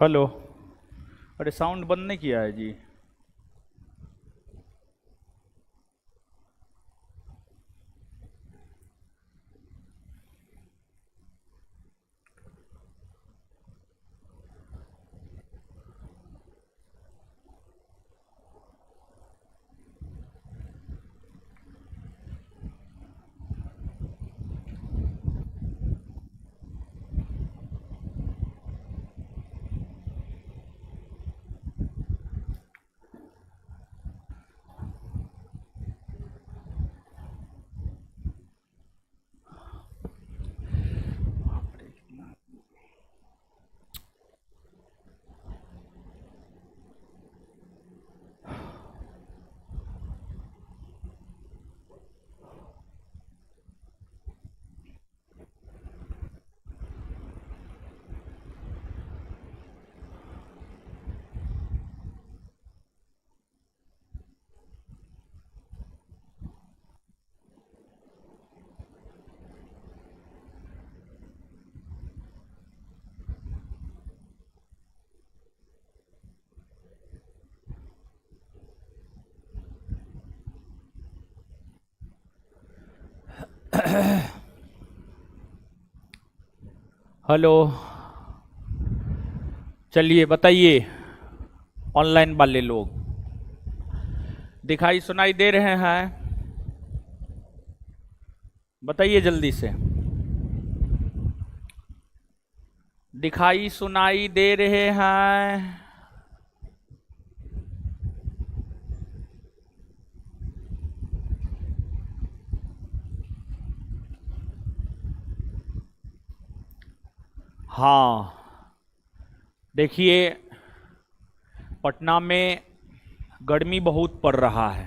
Hello. अरे sound बंद नहीं किया है जी। हेलो। चलिए बताइए, ऑनलाइन वाले लोग दिखाई सुनाई दे रहे हैं? बताइए जल्दी से। दिखाई सुनाई दे रहे हैं? हाँ, देखिए पटना में गर्मी बहुत पड़ रहा है।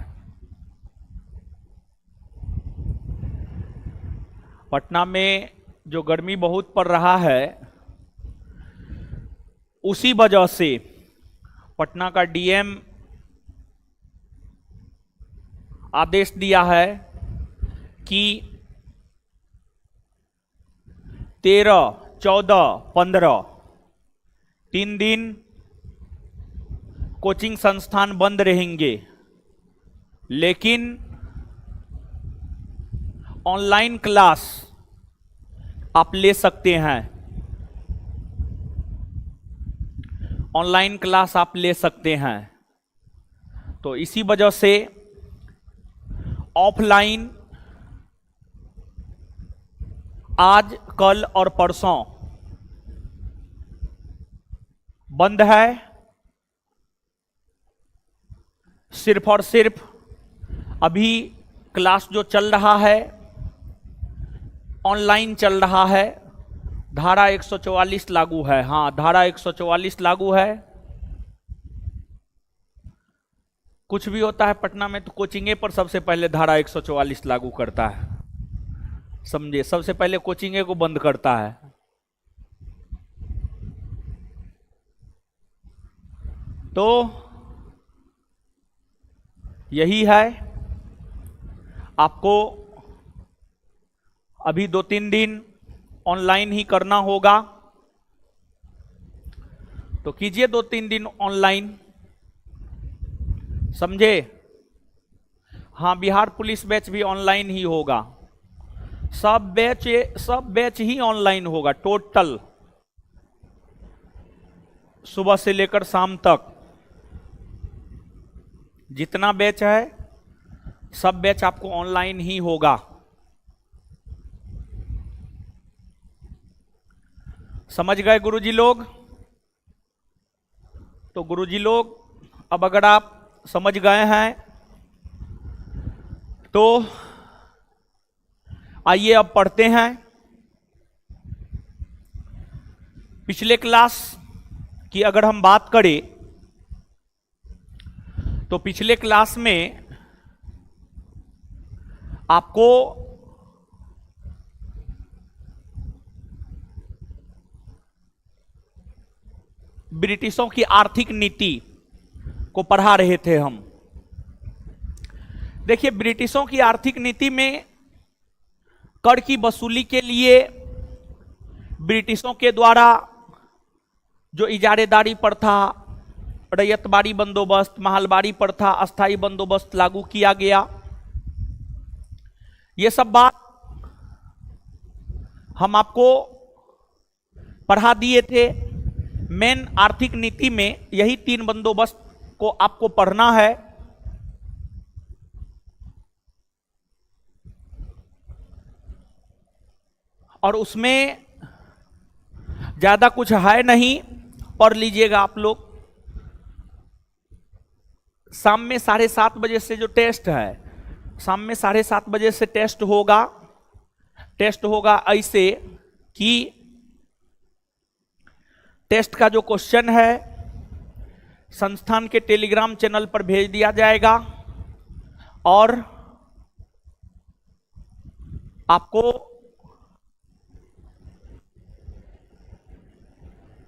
पटना में जो गर्मी बहुत पड़ रहा है, उसी वजह से पटना का डीएम आदेश दिया है कि 13, 14, 15 3 दिन कोचिंग संस्थान बंद रहेंगे, लेकिन ऑनलाइन क्लास आप ले सकते हैं। ऑनलाइन क्लास आप ले सकते हैं। तो इसी वजह से ऑफलाइन आज, कल और परसों बंद है। सिर्फ और सिर्फ अभी क्लास जो चल रहा है ऑनलाइन चल रहा है। धारा 144 लागू है। हाँ, धारा 144 लागू है। कुछ भी होता है पटना में तो कोचिंगे पर सबसे पहले धारा 144 लागू करता है। समझे, सबसे पहले कोचिंगे को बंद करता है। तो यही है, आपको अभी 2-3 दिन ऑनलाइन ही करना होगा। तो कीजिए 2-3 दिन ऑनलाइन, समझे। हाँ, बिहार पुलिस बैच भी ऑनलाइन ही होगा। सब बैच ही ऑनलाइन होगा टोटल, सुबह से लेकर शाम तक। जितना बैच है सब बैच आपको ऑनलाइन ही होगा। समझ गए गुरुजी लोग? तो गुरुजी लोग, अब अगर आप समझ गए हैं तो आइए अब पढ़ते हैं। पिछले क्लास की अगर हम बात करें तो पिछले क्लास में आपको ब्रिटिशों की आर्थिक नीति को पढ़ा रहे थे हम। देखिए, ब्रिटिशों की आर्थिक नीति में कर की वसूली के लिए ब्रिटिशों के द्वारा जो इजारेदारी प्रथा, रैयतबाड़ी बंदोबस्त, महलबारी प्रथा, अस्थाई बंदोबस्त लागू किया गया। ये सब बात हम आपको पढ़ा दिए थे। मेन आर्थिक नीति में यही 3 बंदोबस्त को आपको पढ़ना है। और उसमें ज्यादा कुछ है नहीं, पढ़ लीजिएगा आप लोग। शाम में 7:30 बजे से जो टेस्ट है, शाम में 7:30 बजे से टेस्ट होगा। टेस्ट होगा ऐसे कि टेस्ट का जो क्वेश्चन है संस्थान के टेलीग्राम चैनल पर भेज दिया जाएगा और आपको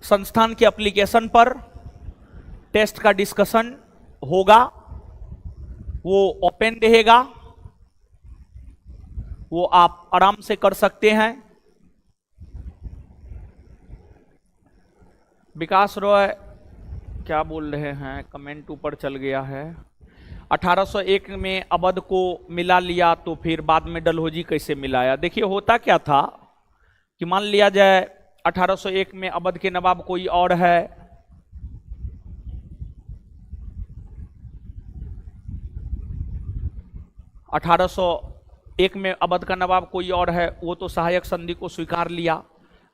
संस्थान के एप्लीकेशन पर टेस्ट का डिस्कशन होगा। वो ओपन रहेगा, वो आप आराम से कर सकते हैं। विकास रॉय क्या बोल रहे हैं, कमेंट ऊपर चल गया है। 1801 में अवध को मिला लिया तो फिर बाद में डलहौजी कैसे मिलाया? देखिए होता क्या था कि मान लिया जाए 1801 में अवध के नवाब कोई और है, एक में अवध का नवाब कोई और है, वो तो सहायक संधि को स्वीकार लिया।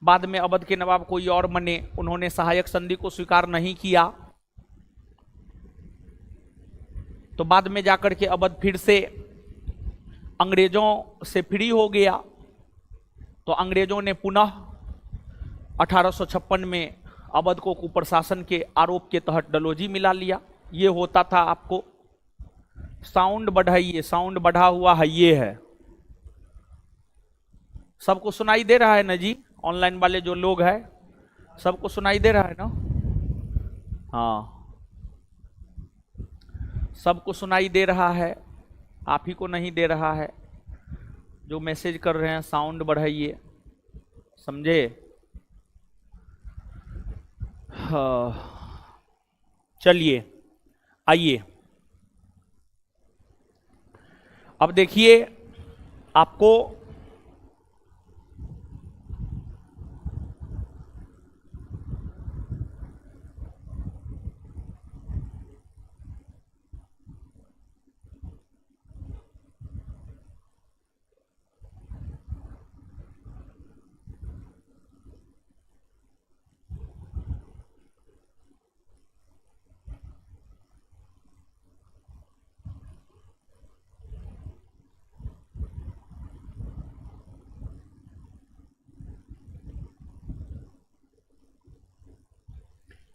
बाद में अवध के नवाब कोई और बने, उन्होंने सहायक संधि को स्वीकार नहीं किया। तो बाद में जाकर के अवध फिर से अंग्रेजों से फ्री हो गया। तो अंग्रेजों ने पुनः 1856 में अवध को कुप्रशासन के आरोप के तहत डलहौजी मिला लिया। ये होता था। आपको साउंड बढ़ाइए, साउंड बढ़ा हुआ है, ये है। सबको सुनाई दे रहा है ना जी? ऑनलाइन वाले जो लोग हैं सबको सुनाई दे रहा है ना? हाँ, सबको सुनाई दे रहा है, आप ही को नहीं दे रहा है। जो मैसेज कर रहे हैं साउंड बढ़ाइए, समझे? हाँ, चलिए आइए अब देखिए आपको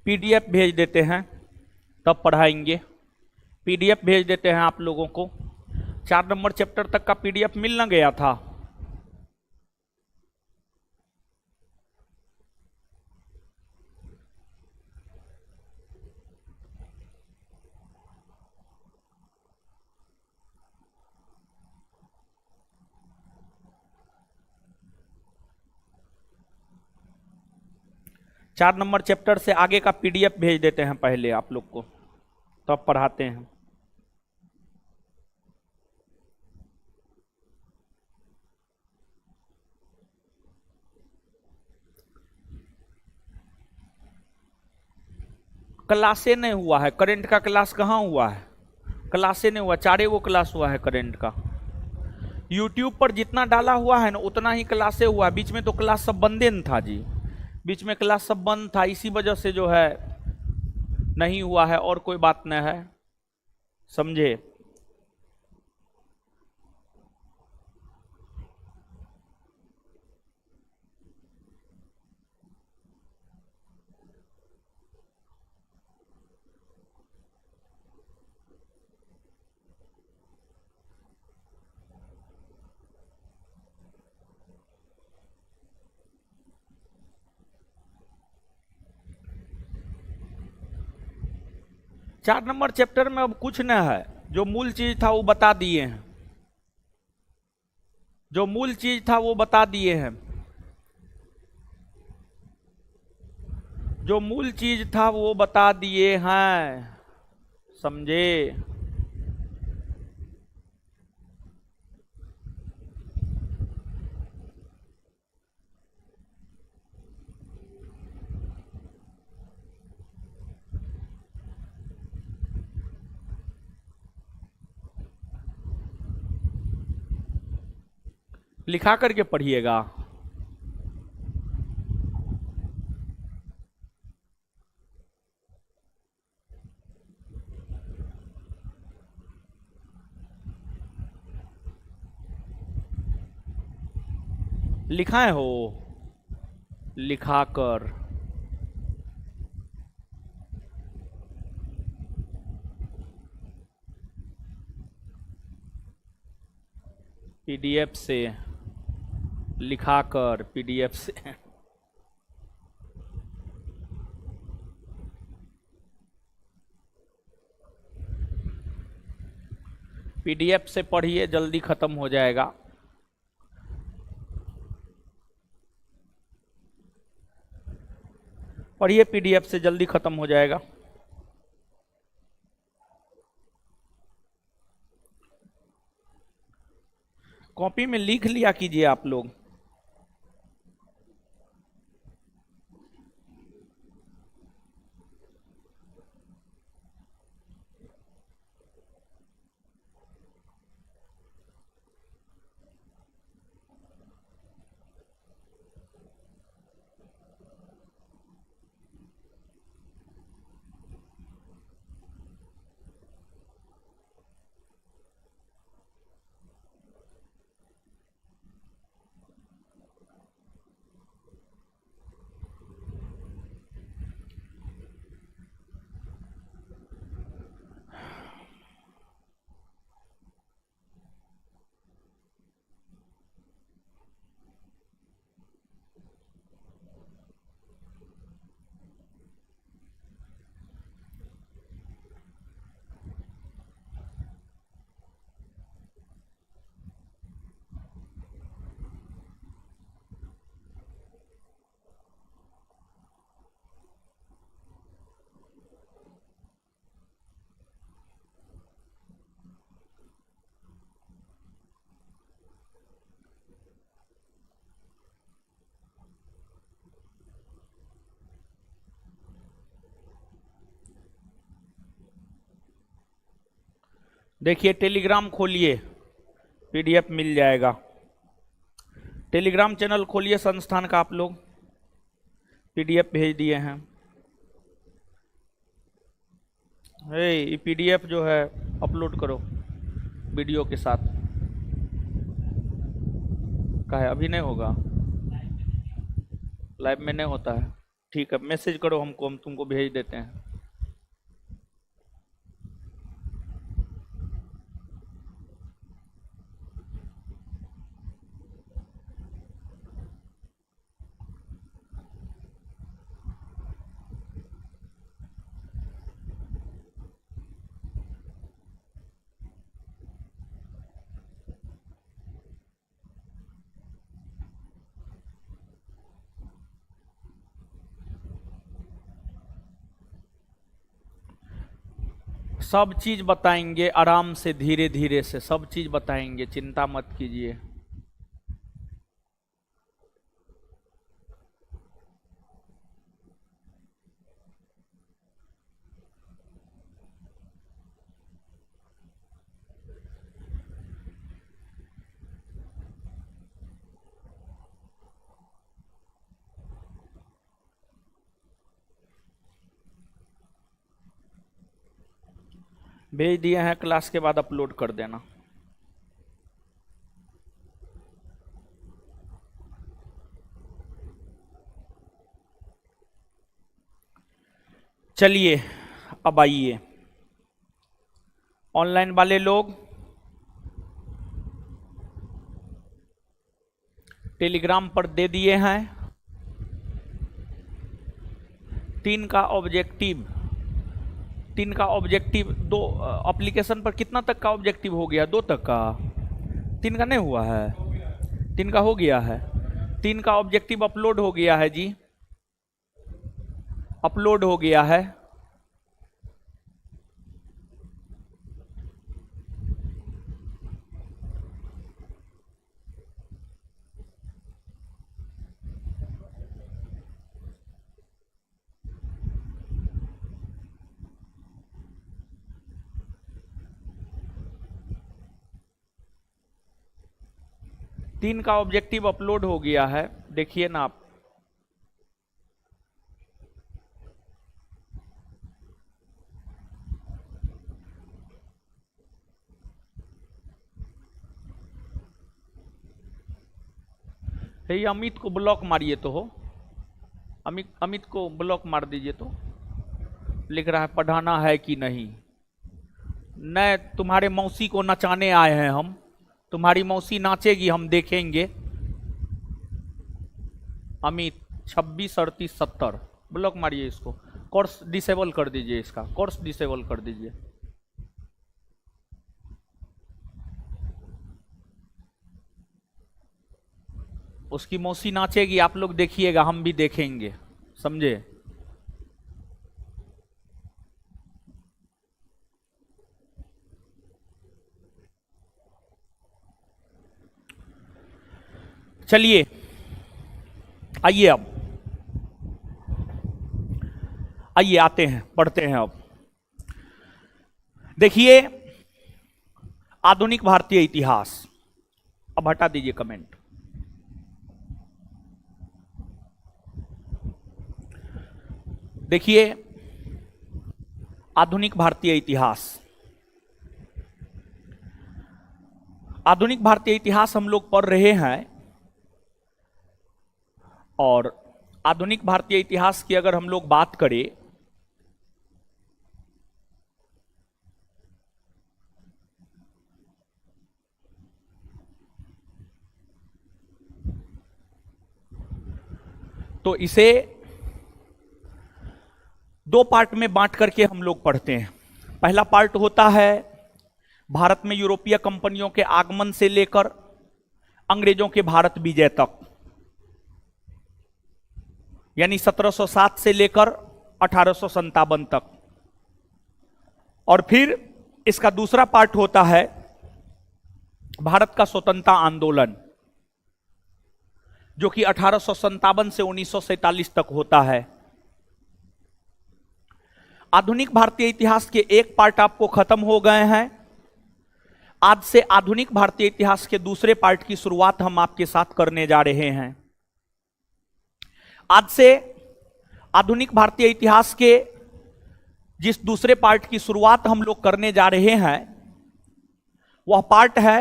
पीडीएफ भेज देते हैं, तब पढ़ाएंगे। पीडीएफ भेज देते हैं आप लोगों को। 4 नंबर चैप्टर तक का पीडीएफ मिल न गया था? चार नंबर चैप्टर से आगे का पीडीएफ भेज देते हैं पहले आप लोग को, तब पढ़ाते हैं। क्लासे नहीं हुआ है, करंट का क्लास कहाँ हुआ है? क्लासे नहीं हुआ, 4 गो क्लास हुआ है करंट का। यूट्यूब पर जितना डाला हुआ है ना उतना ही क्लासे हुआ है। बीच में तो क्लास सब बंदे न था जी, बीच में क्लास सब बंद था, इसी वजह से जो है नहीं हुआ है, और कोई बात नहीं है, समझे? चार नंबर चैप्टर में अब कुछ न है, जो मूल चीज था वो बता दिए हैं, जो मूल चीज था वो बता दिए हैं। जो मूल चीज था वो बता दिए हैं, समझे? लिखा करके पढ़िएगा। लिखाए हो? लिखा कर। पीडीएफ से लिखा कर, पीडीएफ से। पीडीएफ से पढ़िए, जल्दी खत्म हो जाएगा। पढ़िए पीडीएफ से, जल्दी खत्म हो जाएगा। कॉपी में लिख लिया कीजिए आप लोग। देखिए टेलीग्राम खोलिए, पीडीएफ मिल जाएगा। टेलीग्राम चैनल खोलिए संस्थान का, आप लोग पीडीएफ भेज दिए हैं। ये पीडीएफ जो है अपलोड करो वीडियो के साथ। का है अभी नहीं होगा, लाइव में नहीं होता है। ठीक है, मैसेज करो हमको, हम तुमको भेज देते हैं। सब चीज बताएंगे आराम से, धीरे धीरे से सब चीज बताएंगे, चिंता मत कीजिए। भेज दिए हैं, क्लास के बाद अपलोड कर देना। चलिए अब आइए, ऑनलाइन वाले लोग टेलीग्राम पर दे दिए हैं 3 का ऑब्जेक्टिव। 3 का ऑब्जेक्टिव, 2 एप्लीकेशन पर कितना तक का ऑब्जेक्टिव हो गया? 2 तक का। 3 का नहीं हुआ है, 3 का हो गया है। 3 का ऑब्जेक्टिव अपलोड हो गया है जी, अपलोड हो गया है। तीन का ऑब्जेक्टिव अपलोड हो गया है, देखिए ना आप। ये अमित को ब्लॉक मारिए तो हो, अमित को ब्लॉक मार दीजिए तो। लिख रहा है पढ़ाना है कि नहीं। न तुम्हारे मौसी को नचाने आए हैं हम, तुम्हारी मौसी नाचेगी हम देखेंगे। अमित 26 38 70 ब्लॉक मारिए इसको। कोर्स डिसेबल कर दीजिए, इसका कोर्स डिसेबल कर दीजिए। उसकी मौसी नाचेगी, आप लोग देखिएगा, हम भी देखेंगे, समझे। चलिए आइए, अब आइए आते हैं, पढ़ते हैं। अब देखिए आधुनिक भारतीय इतिहास। अब हटा दीजिए कमेंट। देखिए आधुनिक भारतीय इतिहास। आधुनिक भारतीय इतिहास हम लोग पढ़ रहे हैं, और आधुनिक भारतीय इतिहास की अगर हम लोग बात करें तो इसे दो पार्ट में बांट करके हम लोग पढ़ते हैं। पहला पार्ट होता है भारत में यूरोपीय कंपनियों के आगमन से लेकर अंग्रेजों के भारत विजय तक, यानी 1707 से लेकर 1857 तक। और फिर इसका दूसरा पार्ट होता है भारत का स्वतंत्रता आंदोलन, जो कि 1857 से 1947 तक होता है। आधुनिक भारतीय इतिहास के एक पार्ट आपको खत्म हो गए हैं। आज से आधुनिक भारतीय इतिहास के दूसरे पार्ट की शुरुआत हम आपके साथ करने जा रहे हैं। आज से आधुनिक भारतीय इतिहास के जिस दूसरे पार्ट की शुरुआत हम लोग करने जा रहे हैं, वह पार्ट है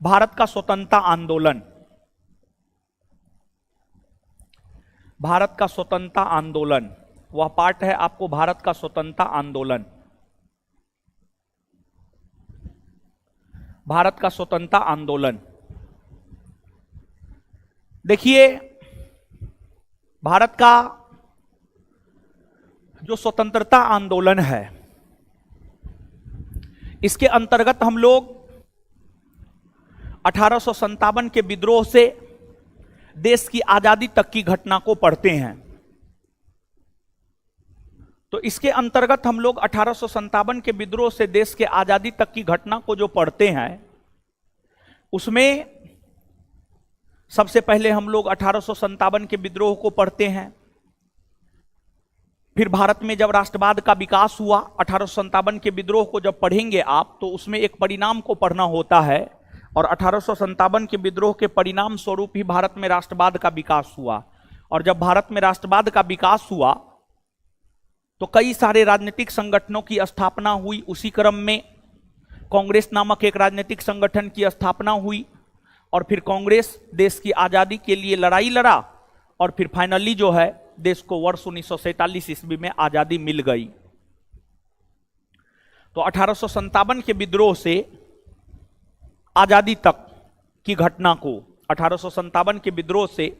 भारत का स्वतंत्रता आंदोलन। भारत का स्वतंत्रता आंदोलन, वह पार्ट है आपको भारत का स्वतंत्रता आंदोलन। भारत का स्वतंत्रता आंदोलन। देखिए भारत का जो स्वतंत्रता आंदोलन है, इसके अंतर्गत हम लोग 1857 के विद्रोह से देश की आजादी तक की घटना को पढ़ते हैं। तो इसके अंतर्गत हम लोग 1857 के विद्रोह से देश के आजादी तक की घटना को जो पढ़ते हैं, उसमें सबसे पहले हम लोग 1857 के विद्रोह को पढ़ते हैं। फिर भारत में जब राष्ट्रवाद का विकास हुआ, 1857 के विद्रोह को जब पढ़ेंगे आप, तो उसमें एक परिणाम को पढ़ना होता है, और 1857 के विद्रोह के परिणाम स्वरूप ही भारत में राष्ट्रवाद का विकास हुआ। और जब भारत में राष्ट्रवाद का विकास हुआ तो कई सारे राजनीतिक संगठनों की स्थापना हुई। उसी क्रम में कांग्रेस नामक एक राजनीतिक संगठन की स्थापना हुई, और फिर कांग्रेस देश की आजादी के लिए लड़ाई लड़ा, और फिर फाइनली जो है देश को वर्ष 1947 ईस्वी में आजादी मिल गई। तो 1857 के विद्रोह से आजादी तक की घटना को, 1857 के विद्रोह से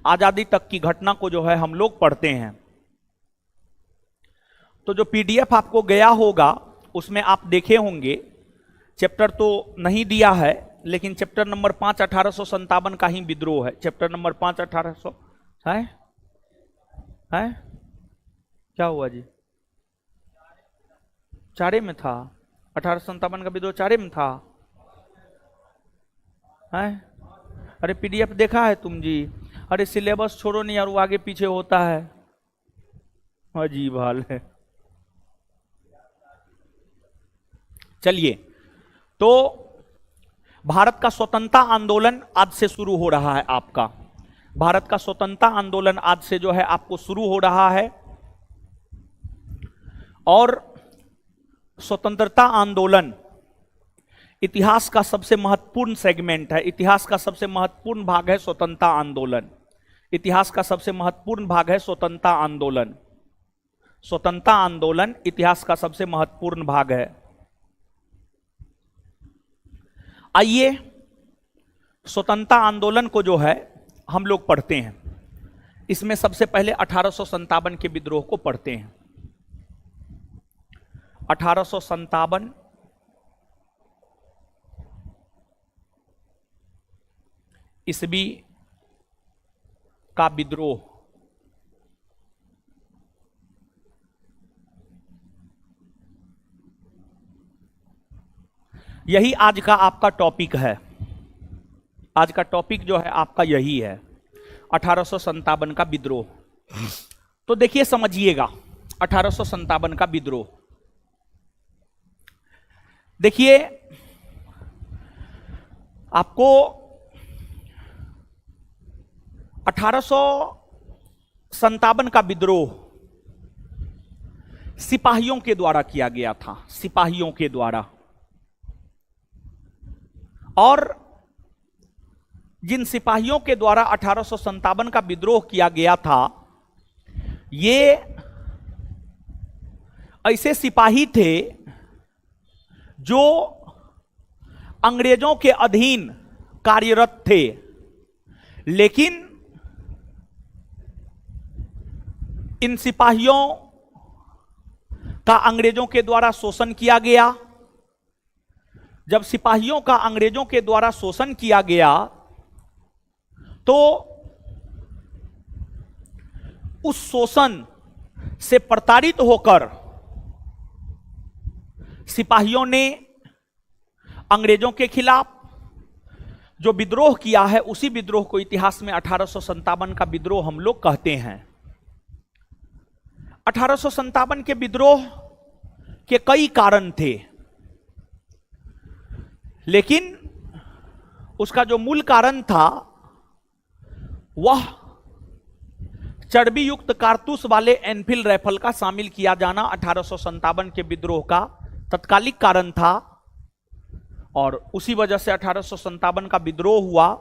आजादी तक की घटना को जो है हम लोग पढ़ते हैं। तो जो पीडीएफ आपको गया होगा उसमें आप देखे होंगे, चैप्टर तो नहीं दिया है, लेकिन चैप्टर नंबर 5 1857 का ही विद्रोह है। चैप्टर नंबर 5 1800 है क्या हुआ जी? चारे में था? 1857 का विद्रोह चारे में था है? अरे पीडीएफ देखा है तुम जी? अरे सिलेबस छोड़ो नहीं यार, वो आगे पीछे होता है, अजीब हाल है। चलिए, तो भारत का स्वतंत्रता आंदोलन आज से शुरू हो रहा है आपका। भारत का स्वतंत्रता आंदोलन आज से जो है आपको शुरू हो रहा है। और स्वतंत्रता आंदोलन इतिहास का सबसे महत्वपूर्ण सेगमेंट है, इतिहास का सबसे महत्वपूर्ण भाग है स्वतंत्रता आंदोलन। इतिहास का सबसे महत्वपूर्ण भाग है स्वतंत्रता आंदोलन। स्वतंत्रता आंदोलन इतिहास का सबसे महत्वपूर्ण भाग है। आइए स्वतंत्रता आंदोलन को जो है हम लोग पढ़ते हैं। इसमें सबसे पहले 1857 के विद्रोह को पढ़ते हैं। 1857 ईस्वी का विद्रोह। यही आज का आपका टॉपिक है। आज का टॉपिक जो है आपका यही है, 1857 का विद्रोह। तो देखिए समझिएगा 1857 का विद्रोह। देखिए आपको 1857 का विद्रोह सिपाहियों के द्वारा किया गया था, सिपाहियों के द्वारा। और जिन सिपाहियों के द्वारा 1857 का विद्रोह किया गया था, ये ऐसे सिपाही थे जो अंग्रेजों के अधीन कार्यरत थे, लेकिन इन सिपाहियों का अंग्रेजों के द्वारा शोषण किया गया। जब सिपाहियों का अंग्रेजों के द्वारा शोषण किया गया तो उस शोषण से प्रताड़ित होकर सिपाहियों ने अंग्रेजों के खिलाफ जो विद्रोह किया है, उसी विद्रोह को इतिहास में 1857 का विद्रोह हम लोग कहते हैं। 1857 के विद्रोह के कई कारण थे, लेकिन उसका जो मूल कारण था वह चर्बी युक्त कारतूस वाले एनफील्ड राइफल का शामिल किया जाना 1857 के विद्रोह का तत्कालिक कारण था। और उसी वजह से 1857 का विद्रोह हुआ।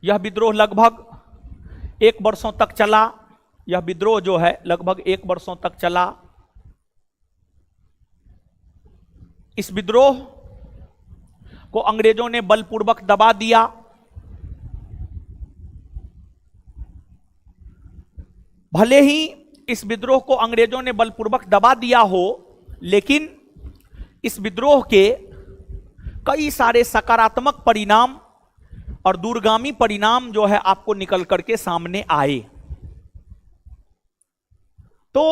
यह विद्रोह लगभग 1 वर्षों तक चला। यह विद्रोह जो है लगभग 1 वर्षों तक चला। इस विद्रोह को अंग्रेजों ने बलपूर्वक दबा दिया। भले ही इस विद्रोह को अंग्रेजों ने बलपूर्वक दबा दिया हो, लेकिन इस विद्रोह के कई सारे सकारात्मक परिणाम और दूरगामी परिणाम जो है आपको निकल करके सामने आए। तो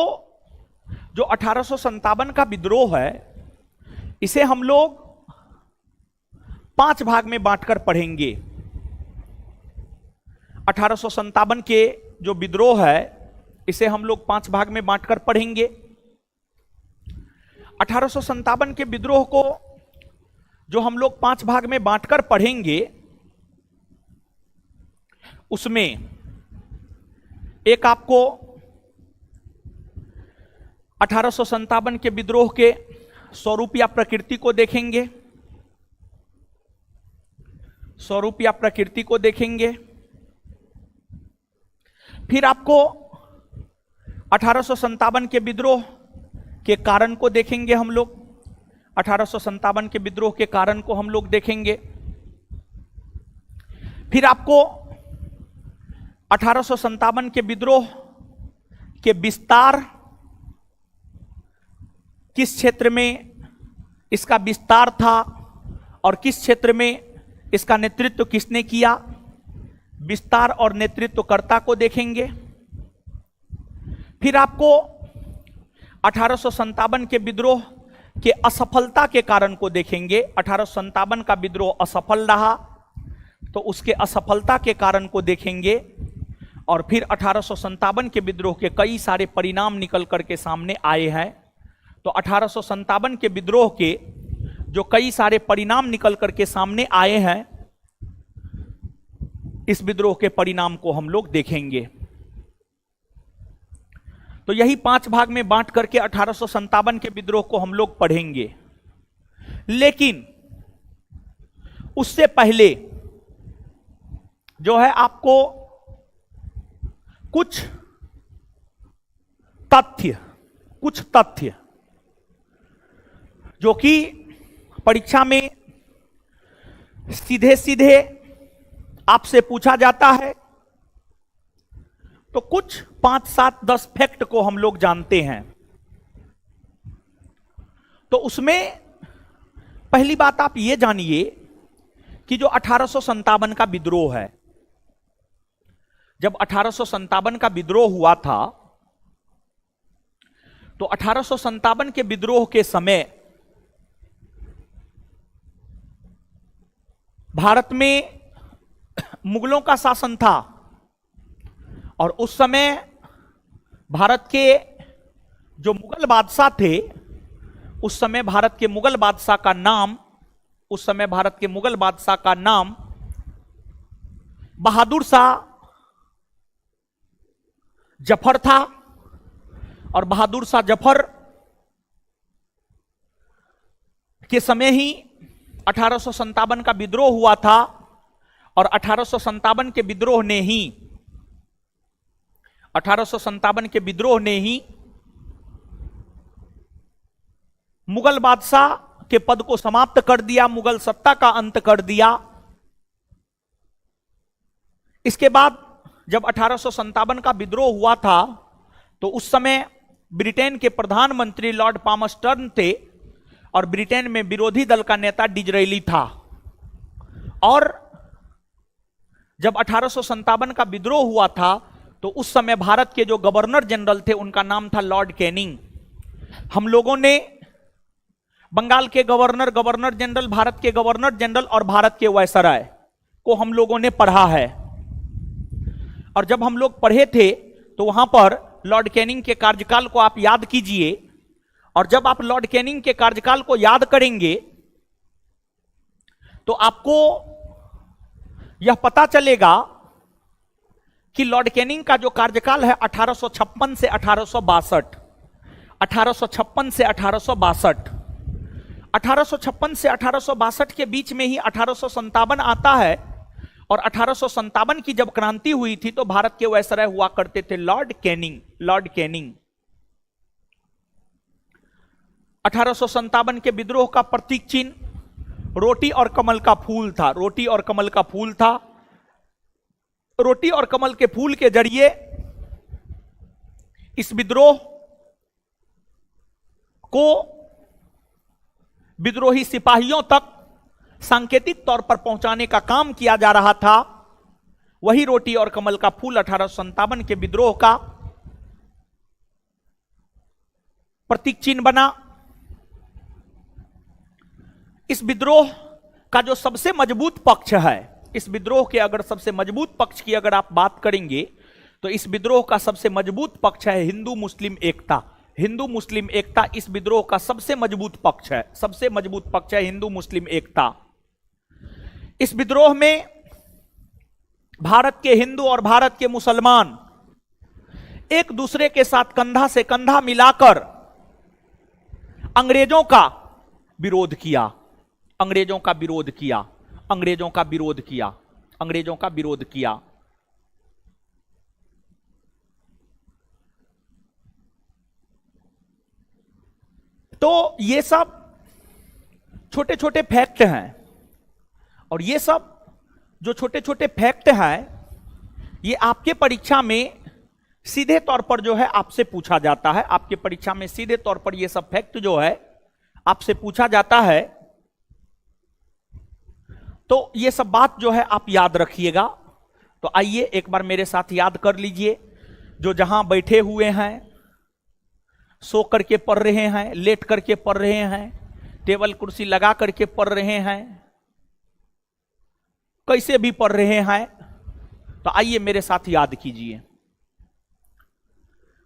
जो 1857 का विद्रोह है, इसे हम लोग 5 भाग में बांटकर पढ़ेंगे। 1857 के जो विद्रोह है, इसे हम लोग 5 भाग में बांटकर पढ़ेंगे। 1857 के विद्रोह को जो हम लोग 5 भाग में बांटकर पढ़ेंगे, उसमें एक आपको 1857 के विद्रोह के स्वरूप या प्रकृति को देखेंगे, स्वरूप या प्रकृति को देखेंगे। फिर आपको 1857 के विद्रोह के कारण को देखेंगे हम लोग। 1857 के विद्रोह के कारण को हम लोग देखेंगे। फिर आपको 1857 के विद्रोह के विस्तार, किस क्षेत्र में इसका विस्तार था और किस क्षेत्र में इसका नेतृत्व किसने किया, विस्तार और नेतृत्वकर्ता को देखेंगे। फिर आपको 1857 के विद्रोह के असफलता के कारण को देखेंगे। 1857 का विद्रोह असफल रहा, तो उसके असफलता के कारण को देखेंगे। और फिर 1857 के विद्रोह के कई सारे परिणाम निकल करके सामने आए हैं। तो 1857 के विद्रोह के जो कई सारे परिणाम निकल करके सामने आए हैं, इस विद्रोह के परिणाम को हम लोग देखेंगे। तो यही 5 भाग में बांट करके 1857 के विद्रोह को हम लोग पढ़ेंगे। लेकिन उससे पहले जो है आपको कुछ तथ्य जो कि परीक्षा में सीधे सीधे आपसे पूछा जाता है, तो कुछ 5, 7, 10 फैक्ट को हम लोग जानते हैं। तो उसमें पहली बात आप ये जानिए कि जो 1857 का विद्रोह है, जब 1857 का विद्रोह हुआ था, तो 1857 के विद्रोह के समय भारत में मुगलों का शासन था। और उस समय भारत के जो मुगल बादशाह थे, उस समय भारत के मुगल बादशाह का नाम बहादुर शाह जफर था। और बहादुर शाह जफर के समय ही 1857 का विद्रोह हुआ था। और 1857 के विद्रोह ने ही मुगल बादशाह के पद को समाप्त कर दिया, मुगल सत्ता का अंत कर दिया। इसके बाद जब 1857 का विद्रोह हुआ था, तो उस समय ब्रिटेन के प्रधानमंत्री लॉर्ड पामस्टर्न थे और ब्रिटेन में विरोधी दल का नेता डिजरेली था। और जब 1857 का विद्रोह हुआ था, तो उस समय भारत के जो गवर्नर जनरल थे, उनका नाम था लॉर्ड कैनिंग। हम लोगों ने बंगाल के गवर्नर जनरल, भारत के गवर्नर जनरल और भारत के वायसराय को हम लोगों ने पढ़ा है। और जब हम लोग पढ़े थे, तो वहां पर लॉर्ड कैनिंग के कार्यकाल को आप याद कीजिए। और जब आप लॉर्ड कैनिंग के कार्यकाल को याद करेंगे, तो आपको यह पता चलेगा कि लॉर्ड कैनिंग का जो कार्यकाल है 1856 से 1862, 1856 से 1862, 1856 से 1862 के बीच में ही 1857 आता है। और 1857 की जब क्रांति हुई थी, तो भारत के वायसराय हुआ करते थे लॉर्ड कैनिंग। 1857 के विद्रोह का प्रतीक चिन्ह रोटी और कमल का फूल था। रोटी और कमल के फूल के जरिए इस विद्रोह को विद्रोही सिपाहियों तक सांकेतिक तौर पर पहुंचाने का काम किया जा रहा था। वही रोटी और कमल का फूल 1857 के विद्रोह का प्रतीक चिन्ह बना। इस विद्रोह का जो सबसे मजबूत पक्ष है, इस विद्रोह के अगर सबसे मजबूत पक्ष की अगर आप बात करेंगे, तो इस विद्रोह का सबसे मजबूत पक्ष है हिंदू मुस्लिम एकता। हिंदू मुस्लिम एकता इस विद्रोह का सबसे मजबूत पक्ष है, हिंदू मुस्लिम एकता। इस विद्रोह में भारत के हिंदू और भारत के मुसलमान एक दूसरे के साथ कंधा से कंधा मिलाकर अंग्रेजों का विरोध किया। तो ये सब छोटे छोटे फैक्ट हैं। और ये सब जो छोटे छोटे फैक्ट हैं, ये आपके परीक्षा में सीधे तौर पर जो है आपसे पूछा जाता है। आपके परीक्षा में सीधे तौर पर ये सब फैक्ट जो है आपसे पूछा जाता है। तो ये सब बात जो है आप याद रखिएगा। तो आइए एक बार मेरे साथ याद कर लीजिए। जो जहां बैठे हुए हैं सो करके पढ़ रहे हैं, लेट करके पढ़ रहे हैं, टेबल कुर्सी लगा करके पढ़ रहे हैं, कैसे भी पढ़ रहे हैं, तो आइए मेरे साथ याद कीजिए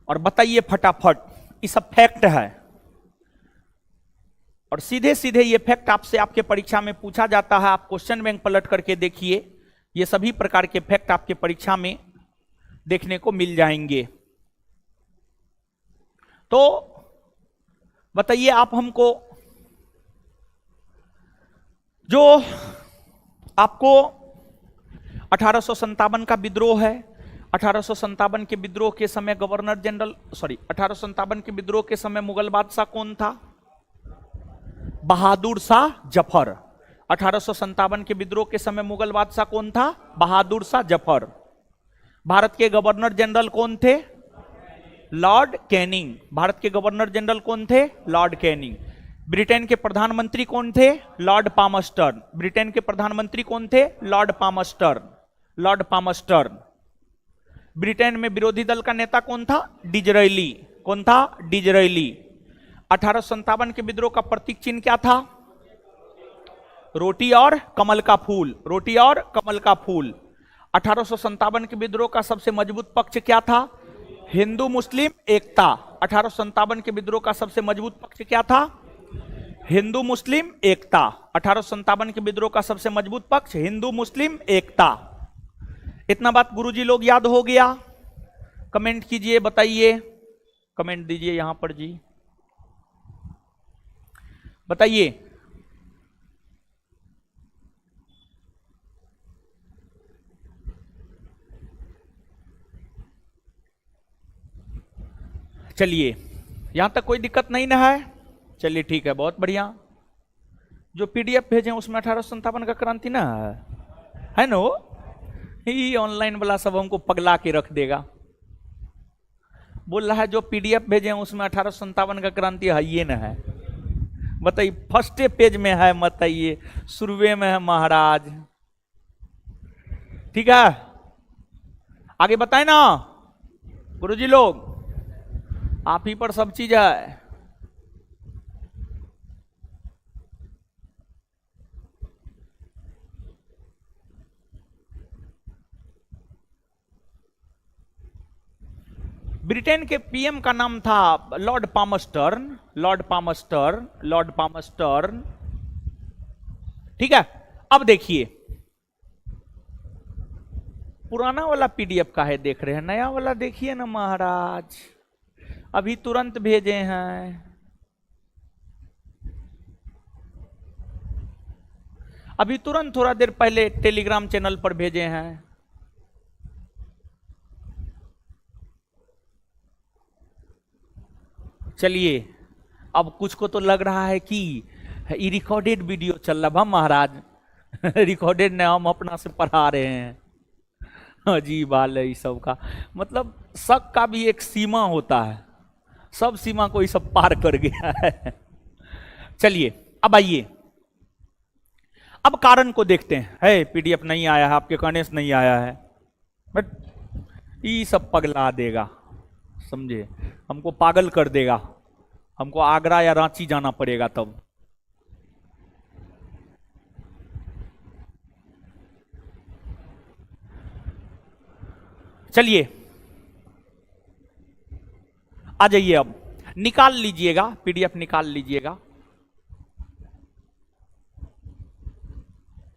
और बताइए फटाफट। ये सब फैक्ट है और सीधे सीधे ये फैक्ट आपसे आपके परीक्षा में पूछा जाता है। आप क्वेश्चन बैंक पलट करके देखिए, ये सभी प्रकार के फैक्ट आपके परीक्षा में देखने को मिल जाएंगे। तो बताइए आप हमको, जो आपको 1857 का विद्रोह है, 1857 के विद्रोह के समय गवर्नर जनरल 1857 के विद्रोह के समय मुगल बादशाह कौन था? बहादुर शाह जफर। 1857 के विद्रोह के समय मुगल बादशाह कौन था? बहादुर शाह जफर। भारत के गवर्नर जनरल कौन थे? Lord Canning. भारत के गवर्नर जनरल कौन थे? Lord Canning. ब्रिटेन के प्रधानमंत्री कौन थे? लॉर्ड पामस्टर्न। ब्रिटेन के प्रधानमंत्री कौन थे? लॉर्ड पामस्टर्न। लॉर्ड पामस्टर्न। ब्रिटेन में विरोधी दल का नेता कौन था? डिजरेली। कौन था? डिजरेली। 1857 के विद्रोह का प्रतीक चिन्ह क्या था? रोटी और कमल का फूल। रोटी और कमल का फूल। 1857 के विद्रोह का सबसे मजबूत पक्ष क्या था? हिंदू मुस्लिम एकता। 1857 के विद्रोह का सबसे मजबूत पक्ष क्या था? हिंदू मुस्लिम एकता। 1857 के विद्रोह का सबसे मजबूत पक्ष हिंदू मुस्लिम एकता। इतना बात गुरुजी लोग याद हो गया? कमेंट कीजिए, बताइए, कमेंट दीजिए यहां पर जी, बताइए। चलिए, यहां तक कोई दिक्कत नहीं ना है? चलिए ठीक है, बहुत बढ़िया। जो पीडीएफ भेजे उसमें 1857 का क्रांति ना है नो? ये ऑनलाइन वाला सब हमको पगला के रख देगा। बोल रहा है जो पीडीएफ भेजे उसमें 1857 का क्रांति है ये ना है। बताइए, फर्स्ट पेज में है, बताइए शुरुए में है महाराज। ठीक है, आगे बताए ना गुरुजी लोग, आप ही पर सब चीज है। ब्रिटेन के पीएम का नाम था लॉर्ड पामस्टर्न। लॉर्ड पामस्टर्न। लॉर्ड पामस्टर्न। ठीक है, अब देखिए, पुराना वाला पीडीएफ का है देख रहे हैं, नया वाला देखिए ना महाराज, अभी तुरंत भेजे हैं। अभी तुरंत थोड़ा देर पहले टेलीग्राम चैनल पर भेजे हैं। चलिए, अब कुछ को तो लग रहा है कि ये रिकॉर्डेड वीडियो चल रहा है महाराज। रिकॉर्डेड ने हम अपना से पढ़ा रहे हैं। अजीब हाल है इस सब का। मतलब शक का भी एक सीमा होता है, सब सीमा को ये सब पार कर गया है। चलिए, अब आइए, अब कारण को देखते हैं। है पीडीएफ नहीं आया है, आपके कहने से नहीं आया है, बट ये सब पगला देगा, समझे, हमको पागल कर देगा। हमको आगरा या रांची जाना पड़ेगा तब। चलिए, आ जाइए, अब निकाल लीजिएगा, पीडीएफ निकाल लीजिएगा,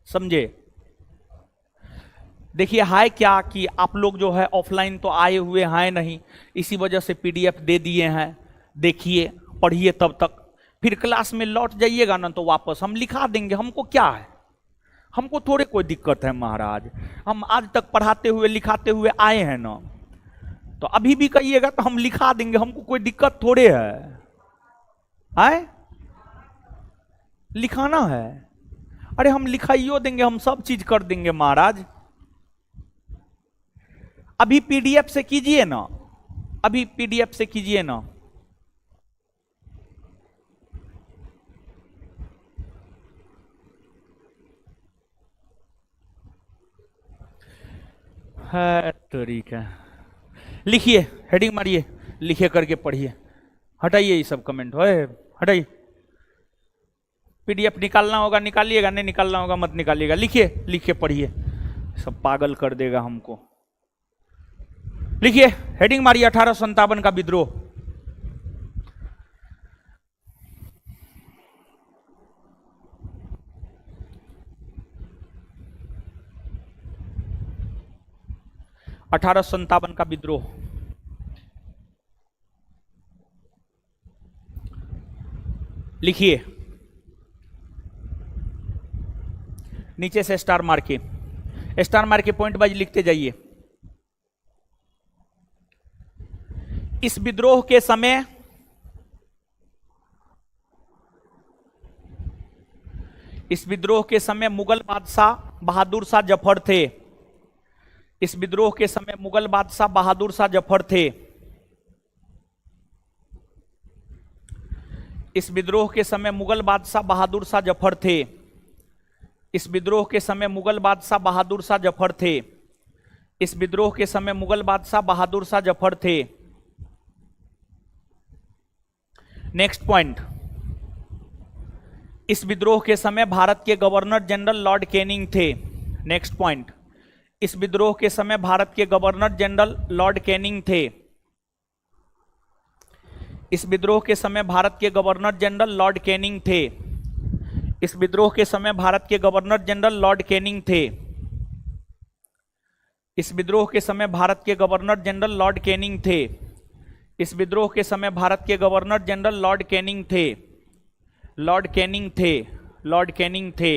समझे। देखिए है क्या कि आप लोग जो है ऑफलाइन तो आए हुए हैं नहीं, इसी वजह से पीडीएफ दे दिए हैं। देखिए, पढ़िए, तब तक फिर क्लास में लौट जाइएगा ना तो वापस हम लिखा देंगे। हमको क्या है, हमको थोड़े कोई दिक्कत है महाराज, हम आज तक पढ़ाते हुए लिखाते हुए आए हैं ना, तो अभी भी कहिएगा तो हम लिखा देंगे, हमको कोई दिक्कत थोड़े है? लिखाना है, अरे हम लिखाइयो देंगे, हम सब चीज कर देंगे महाराज। अभी पीडीएफ से कीजिए ना, अभी पीडीएफ से कीजिए ना। है तरीका, लिखिए, हेडिंग मारिए, लिखिए करके पढ़िए। हटाइए ये सब कमेंट, होए हटाइए। पीडीएफ निकालना होगा निकालिएगा, नहीं निकालना होगा मत निकालिएगा। लिखिए, लिख के पढ़िए, सब पागल कर देगा हमको। लिखिए, हेडिंग मारिए 1857 का विद्रोह। (1857) का विद्रोह। लिखिए, नीचे से स्टार मार के पॉइंट वाइज लिखते जाइए। इस विद्रोह के समय मुगल बादशाह बहादुर शाह जफर थे। इस विद्रोह के समय मुगल बादशाह बहादुर शाह जफर थे। इस विद्रोह के समय मुगल बादशाह बहादुर शाह जफर थे। इस विद्रोह के समय मुगल बादशाह बहादुर शाह जफर थे। इस विद्रोह के समय मुगल बादशाह बहादुर शाह जफर थे। नेक्स्ट पॉइंट, इस विद्रोह के समय भारत के गवर्नर जनरल लॉर्ड कैनिंग थे। नेक्स्ट पॉइंट, इस विद्रोह के समय भारत के गवर्नर जनरल लॉर्ड कैनिंग थे। इस विद्रोह के समय भारत के गवर्नर जनरल लॉर्ड कैनिंग थे। इस विद्रोह के समय भारत के गवर्नर जनरल लॉर्ड कैनिंग थे। इस विद्रोह के समय भारत के गवर्नर जनरल लॉर्ड कैनिंग थे। इस विद्रोह के समय भारत के गवर्नर जनरल लॉर्ड कैनिंग थे। लॉर्ड कैनिंग थे, लॉर्ड कैनिंग थे।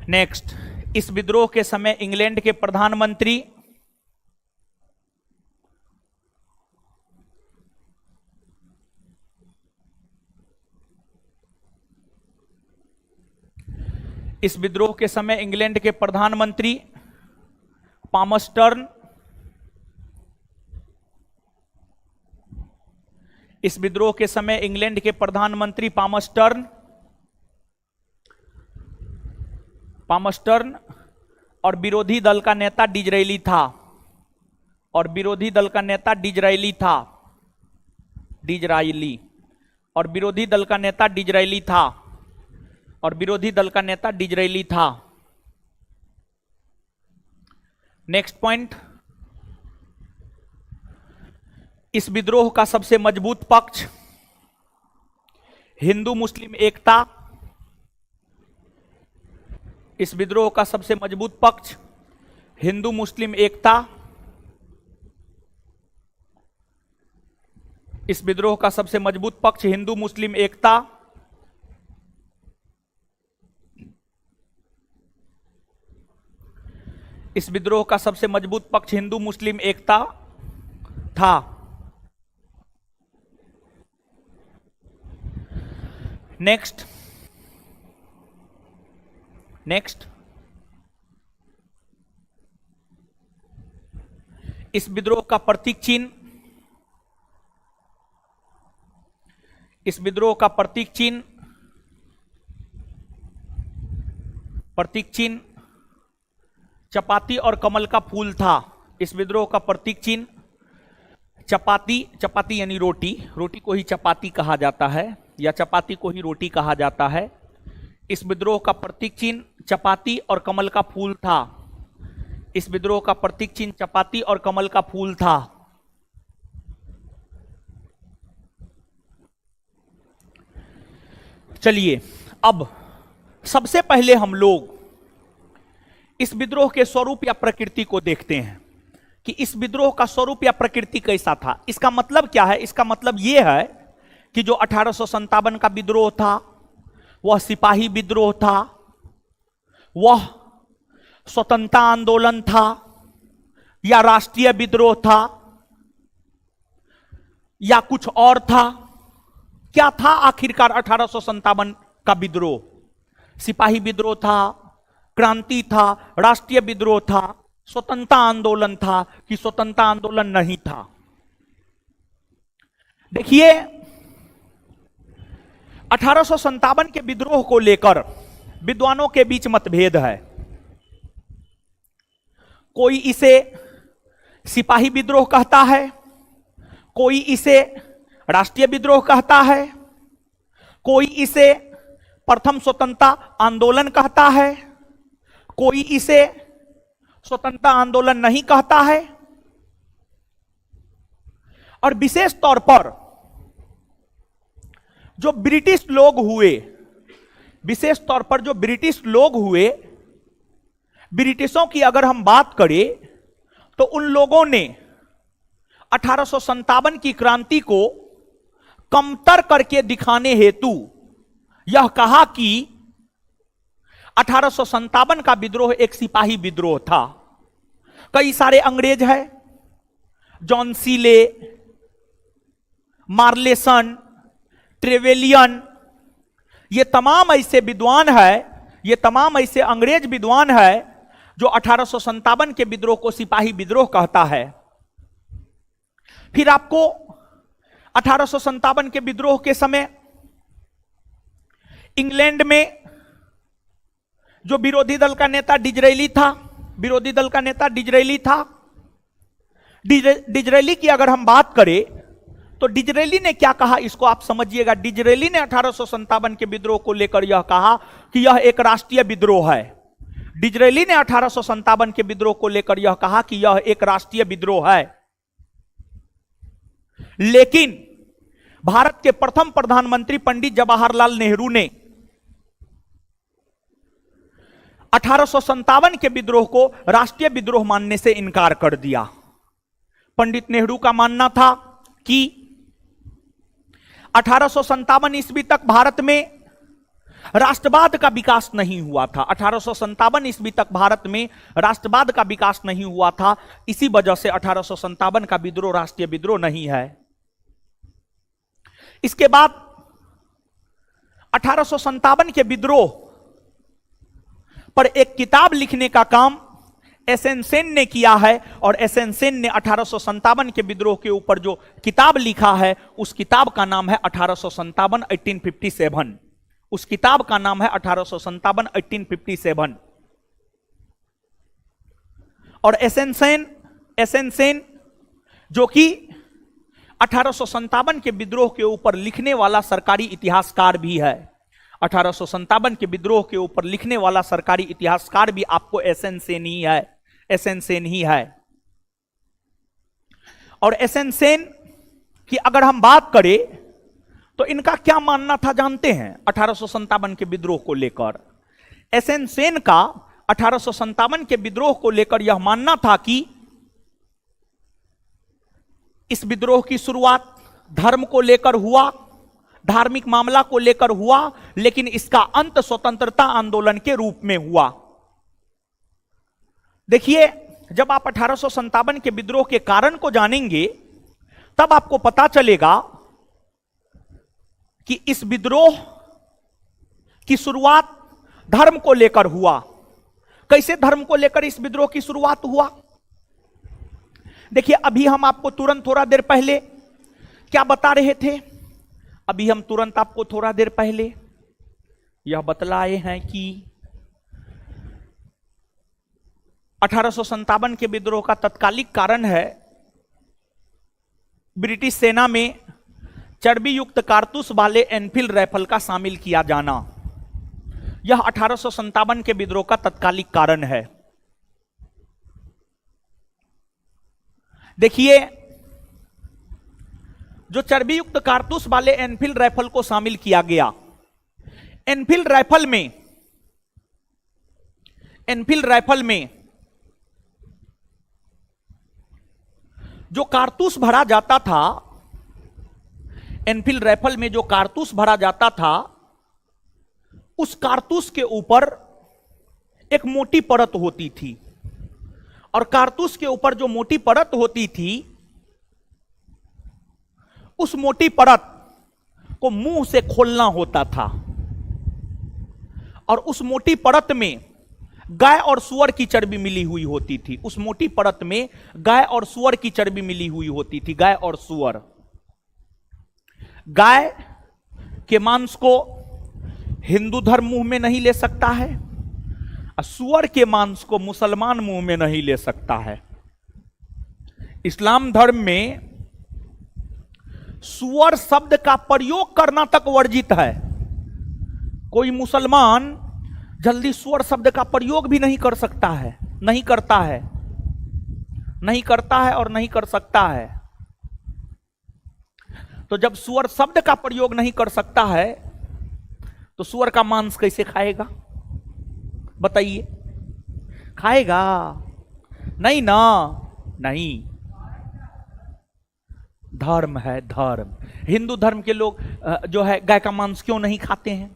नेक्स्ट, इस विद्रोह के समय इंग्लैंड के प्रधानमंत्री इस विद्रोह के समय इंग्लैंड के प्रधानमंत्री पामस्टर्न इस विद्रोह के समय इंग्लैंड के प्रधानमंत्री पामस्टर्न और विरोधी दल का नेता डिजरायली था। और विरोधी दल का नेता डिजरायली था। डिजरायली और विरोधी दल का नेता डिजरायली था। और विरोधी दल का नेता डिजरायली था। नेक्स्ट पॉइंट, इस विद्रोह का सबसे मजबूत पक्ष हिंदू मुस्लिम एकता। इस विद्रोह का सबसे मजबूत पक्ष हिंदू मुस्लिम एकता। इस विद्रोह का सबसे मजबूत पक्ष हिंदू मुस्लिम एकता। इस विद्रोह का सबसे मजबूत पक्ष हिंदू मुस्लिम एकता था। नेक्स्ट, इस विद्रोह का प्रतीक चिन्ह चपाती और कमल का फूल था। इस विद्रोह का प्रतीक चिन्ह चपाती यानी रोटी को ही चपाती कहा जाता है, या चपाती को ही रोटी कहा जाता है। इस विद्रोह का प्रतीक चिन्ह चपाती और कमल का फूल था। इस विद्रोह का प्रतीक चिन्ह चपाती और कमल का फूल था। चलिए, अब सबसे पहले हम लोग इस विद्रोह के स्वरूप या प्रकृति को देखते हैं कि इस विद्रोह का स्वरूप या प्रकृति कैसा था। इसका मतलब क्या है? इसका मतलब यह है कि जो 1857 का विद्रोह था वह सिपाही विद्रोह था, वह स्वतंत्रता आंदोलन था, या राष्ट्रीय विद्रोह था, या कुछ और था। क्या था आखिरकार 1857 का विद्रोह? सिपाही विद्रोह था, क्रांति था, राष्ट्रीय विद्रोह था, स्वतंत्रता आंदोलन था कि स्वतंत्रता आंदोलन नहीं था? देखिए, 1857 के विद्रोह को लेकर विद्वानों के बीच मतभेद है। कोई इसे सिपाही विद्रोह कहता है, कोई इसे राष्ट्रीय विद्रोह कहता है, कोई इसे प्रथम स्वतंत्रता आंदोलन कहता है, कोई इसे स्वतंत्रता आंदोलन नहीं कहता है। और विशेष तौर पर जो ब्रिटिश लोग हुए, विशेष तौर पर जो ब्रिटिश लोग हुए, ब्रिटिशों की अगर हम बात करें तो उन लोगों ने 1857 की क्रांति को कमतर करके दिखाने हेतु यह कहा कि 1857 का विद्रोह एक सिपाही विद्रोह था। कई सारे अंग्रेज हैं, जॉन सीले, मार्लेसन, ट्रेवेलियन, ये तमाम ऐसे विद्वान हैं, ये तमाम ऐसे अंग्रेज विद्वान हैं जो 1857 के विद्रोह को सिपाही विद्रोह कहता है। फिर आपको 1857 के विद्रोह के समय इंग्लैंड में जो विरोधी दल का नेता डिजरेली था, विरोधी दल का नेता डिजरेली था। डिजरेली की अगर हम बात करें तो डिजरेली ने क्या कहा, इसको आप समझिएगा। डिजरेली ने 1857 के विद्रोह को लेकर यह कहा कि यह एक राष्ट्रीय विद्रोह है। डिजरेली ने 1857 के विद्रोह को लेकर यह कहा कि यह एक राष्ट्रीय विद्रोह है। लेकिन भारत के प्रथम प्रधानमंत्री पंडित जवाहरलाल नेहरू ने 1857 के विद्रोह को राष्ट्रीय विद्रोह मानने से इनकार कर दिया। पंडित नेहरू का मानना था कि 1857 ईस्वी तक भारत में राष्ट्रवाद का विकास नहीं हुआ था। 1857 ईस्वी तक भारत में राष्ट्रवाद का विकास नहीं हुआ था, इसी वजह से 1857 का विद्रोह राष्ट्रीय विद्रोह नहीं है। इसके बाद 1857 के विद्रोह पर एक किताब लिखने का काम एसएन सेन ने किया है, और एसएन सेन ने 1857 के विद्रोह के ऊपर जो किताब लिखा है उस किताब का नाम है 1857 उस किताब का नाम है 1857 और एसएन सेन जो कि 1857 के विद्रोह के ऊपर लिखने वाला सरकारी इतिहासकार भी है। 1857 के विद्रोह के ऊपर लिखने वाला सरकारी इतिहासकार भी आपको एसएन सेन ही है। और एसएन सेन की अगर हम बात करें तो इनका क्या मानना था जानते हैं 1857 के विद्रोह को लेकर? एसएन सेन का 1857 के विद्रोह को लेकर यह मानना था कि इस विद्रोह की शुरुआत धर्म को लेकर हुआ, धार्मिक मामला को लेकर हुआ, लेकिन इसका अंत स्वतंत्रता आंदोलन के रूप में हुआ। देखिए, जब आप 1857 के विद्रोह के कारण को जानेंगे तब आपको पता चलेगा कि इस विद्रोह की शुरुआत धर्म को लेकर हुआ। कैसे धर्म को लेकर इस विद्रोह की शुरुआत हुआ? देखिए, अभी हम आपको तुरंत थोड़ा देर पहले क्या बता रहे थे? अभी हम तुरंत आपको थोड़ा देर पहले यह बतलाए हैं कि 1857 के विद्रोह का तत्कालिक कारण है ब्रिटिश सेना में चर्बी युक्त कारतूस वाले एनफील्ड राइफल का शामिल किया जाना। यह 1857 के विद्रोह का तत्कालिक कारण है। देखिए, जो चर्बी युक्त कारतूस वाले एनफील्ड राइफल को शामिल किया गया, एनफील्ड राइफल में जो कारतूस भरा जाता था, एनफील्ड राइफल में जो कारतूस भरा जाता था, उस कारतूस के ऊपर एक मोटी परत होती थी, और कारतूस के ऊपर जो मोटी परत होती थी, उस मोटी परत को मुंह से खोलना होता था, और उस मोटी परत में गाय और सुअर की चर्बी मिली हुई होती थी। उस मोटी परत में गाय और सुअर की चर्बी मिली हुई होती थी। गाय और सुअर, गाय के मांस को हिंदू धर्म मुंह में नहीं ले सकता है, और सुअर के मांस को मुसलमान मुंह में नहीं ले सकता है। इस्लाम धर्म में सुअर शब्द का प्रयोग करना तक वर्जित है। कोई मुसलमान जल्दी सुअर शब्द का प्रयोग भी नहीं कर सकता है, नहीं करता है, नहीं करता है और नहीं कर सकता है। तो जब सुअर शब्द का प्रयोग नहीं कर सकता है तो सुअर का मांस कैसे खाएगा? बताइए, खाएगा? नहीं ना, नहीं। धर्म है, धर्म। हिंदू धर्म के लोग जो है गाय का मांस क्यों नहीं खाते हैं?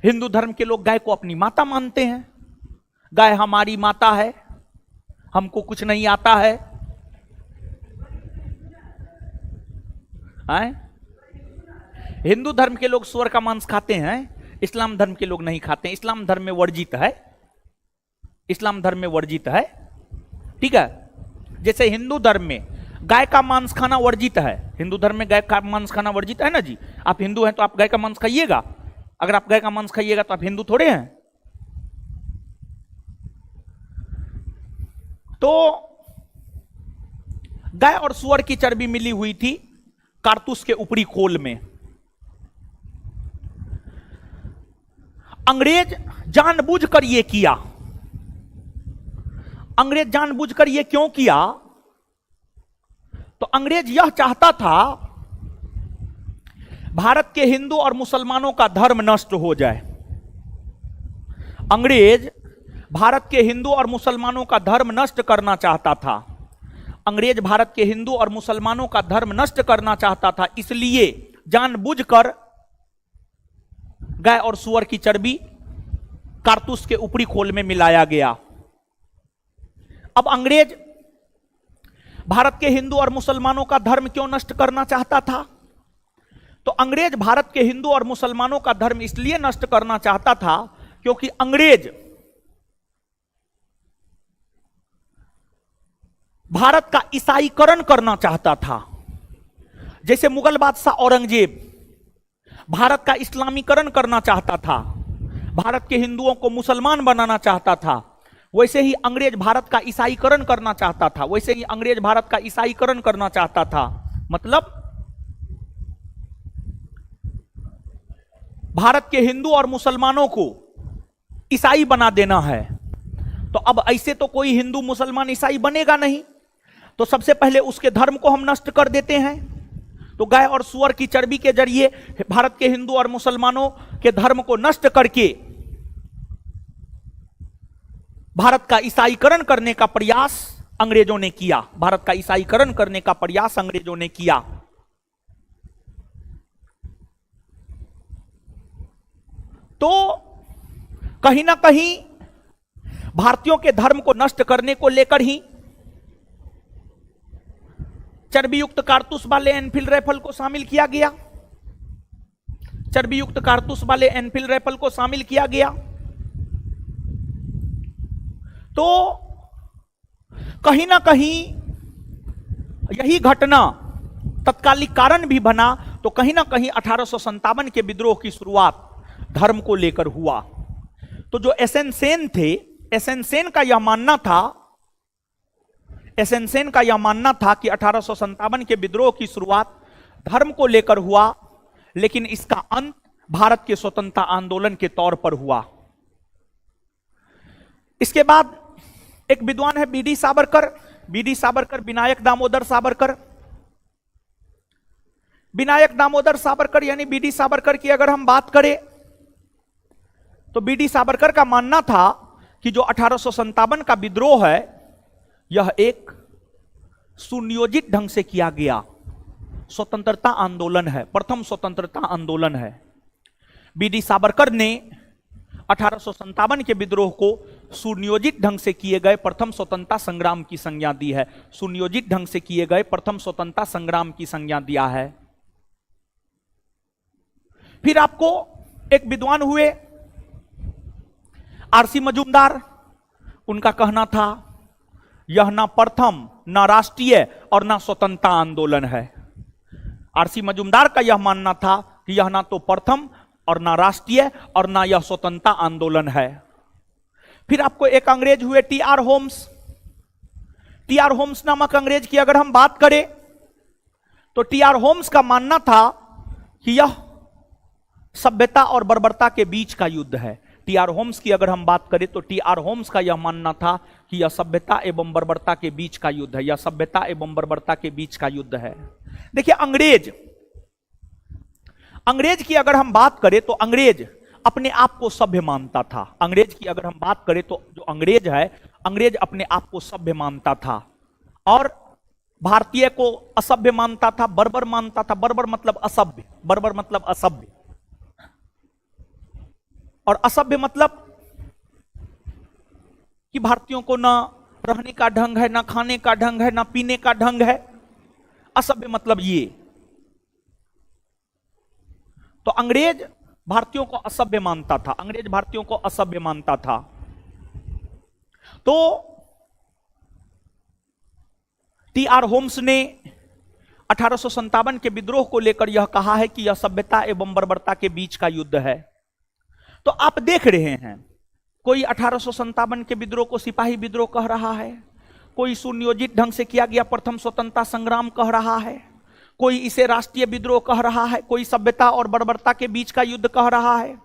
हिंदू धर्म के लोग गाय को अपनी माता मानते हैं। गाय हमारी माता है, हमको कुछ नहीं आता है। हिंदू धर्म के लोग सुअर का मांस खाते हैं, इस्लाम धर्म के लोग नहीं खाते हैं। इस्लाम धर्म में वर्जित है, इस्लाम धर्म में वर्जित है। ठीक है, जैसे हिंदू धर्म में गाय का मांस खाना वर्जित है। हिंदू धर्म में गाय का मांस खाना वर्जित है ना जी। आप हिंदू हैं तो आप गाय का मांस खाइएगा? अगर आप गाय का मांस खाइएगा तो आप हिंदू थोड़े हैं। तो गाय और सुअर की चर्बी मिली हुई थी कारतूस के ऊपरी खोल में। अंग्रेज जानबूझकर यह किया। अंग्रेज जानबूझकर यह क्यों किया? तो अंग्रेज यह चाहता था भारत के हिंदू और मुसलमानों का धर्म नष्ट हो जाए। अंग्रेज भारत के हिंदू और मुसलमानों का धर्म नष्ट करना चाहता था। अंग्रेज भारत के हिंदू और मुसलमानों का धर्म नष्ट करना चाहता था, इसलिए जानबूझकर गाय और सुअर की चर्बी कारतूस के ऊपरी खोल में मिलाया गया। अब अंग्रेज भारत के हिंदू और मुसलमानों का धर्म क्यों नष्ट करना चाहता था? तो अंग्रेज भारत के हिंदू और मुसलमानों का धर्म इसलिए नष्ट करना चाहता था क्योंकि अंग्रेज भारत का ईसाईकरण करना चाहता था। जैसे मुगल बादशाह औरंगजेब भारत का इस्लामीकरण करना चाहता था, भारत के हिंदुओं को मुसलमान बनाना चाहता था, वैसे ही अंग्रेज भारत का ईसाईकरण करना चाहता था। वैसे ही अंग्रेज भारत का ईसाईकरण करना चाहता था, मतलब भारत के हिंदू और मुसलमानों को ईसाई बना देना है। तो अब ऐसे तो कोई हिंदू मुसलमान ईसाई बनेगा नहीं, तो सबसे पहले उसके धर्म को हम नष्ट कर देते हैं। तो गाय और सुअर की चर्बी के जरिए भारत के हिंदू और मुसलमानों के धर्म को नष्ट करके भारत का ईसाईकरण करने का प्रयास अंग्रेजों ने किया। भारत का ईसाईकरण करने का प्रयास अंग्रेजों ने किया। तो कहीं ना कहीं भारतीयों के धर्म को नष्ट करने को लेकर ही चर्बी युक्त कारतूस वाले एनफील्ड राइफल को शामिल किया गया। चर्बी युक्त कारतूस वाले एनफील्ड राइफल को शामिल किया गया। तो कहीं ना कहीं यही घटना तत्कालिक कारण भी बना। तो कहीं ना कहीं 1857 के विद्रोह की शुरुआत धर्म को लेकर हुआ। तो जो एसएन सेन थे, एसएन सेन का यह मानना था, एसएन सेन का यह मानना था कि 1857 के विद्रोह की शुरुआत धर्म को लेकर हुआ, लेकिन इसका अंत भारत के स्वतंत्रता आंदोलन के तौर पर हुआ। इसके बाद एक विद्वान है बीडी सावरकर, बीडी सावरकर, विनायक दामोदर सावरकर। विनायक दामोदर सावरकर यानी बीडी सावरकर की अगर हम बात करें तो बीडी सावरकर का मानना था कि जो 1857 का विद्रोह है यह एक सुनियोजित ढंग से किया गया स्वतंत्रता आंदोलन है, प्रथम स्वतंत्रता आंदोलन है। बीडी सावरकर ने 1857 के विद्रोह को सुनियोजित ढंग से किए गए प्रथम स्वतंत्रता संग्राम की संज्ञा दी है। सुनियोजित ढंग से किए गए प्रथम स्वतंत्रता संग्राम की संज्ञा दिया है। फिर आपको एक विद्वान हुए आरसी मजूमदार। उनका कहना था यह ना प्रथम, ना राष्ट्रीय और ना स्वतंत्रता आंदोलन है। आरसी मजूमदार का यह मानना था कि यह ना तो प्रथम और ना राष्ट्रीय और ना यह स्वतंत्रता आंदोलन है। फिर आपको एक अंग्रेज हुए T R Holmes. T R Holmes नामक अंग्रेज की अगर हम बात करें तो टी आर होम्स का मानना था कि यह सभ्यता और बर्बरता के बीच का युद्ध है। टी आर होम्स की अगर हम बात करें तो टी आर होम्स का यह मानना था कि यह सभ्यता एवं बर्बरता के बीच का युद्ध है, यह सभ्यता एवं बर्बरता के बीच का युद्ध है। देखिए अंग्रेज की अगर हम बात करें तो अंग्रेज अपने आप को सभ्य मानता था। अंग्रेज की अगर हम बात करें तो जो अंग्रेज है, अंग्रेज अपने आप को सभ्य मानता था और भारतीय को असभ्य मानता था, बर्बर मानता था। बर्बर मतलब असभ्य, बर्बर मतलब असभ्य, और असभ्य मतलब कि भारतीयों को ना रहने का ढंग है, ना खाने का ढंग है, ना पीने का ढंग है। असभ्य मतलब ये। तो अंग्रेज भारतीयों को असभ्य मानता था, अंग्रेज भारतीयों को असभ्य मानता था। तो टी आर होम्स ने 1857 के विद्रोह को लेकर यह कहा है कि यह सभ्यता एवं बर्बरता के बीच का युद्ध है। तो आप देख रहे हैं, कोई 1857 के विद्रोह को सिपाही विद्रोह कह रहा है, कोई सुनियोजित ढंग से किया गया प्रथम स्वतंत्रता संग्राम कह रहा है, कोई इसे राष्ट्रीय विद्रोह कह रहा है, कोई सभ्यता और बर्बरता के बीच का युद्ध कह रहा है।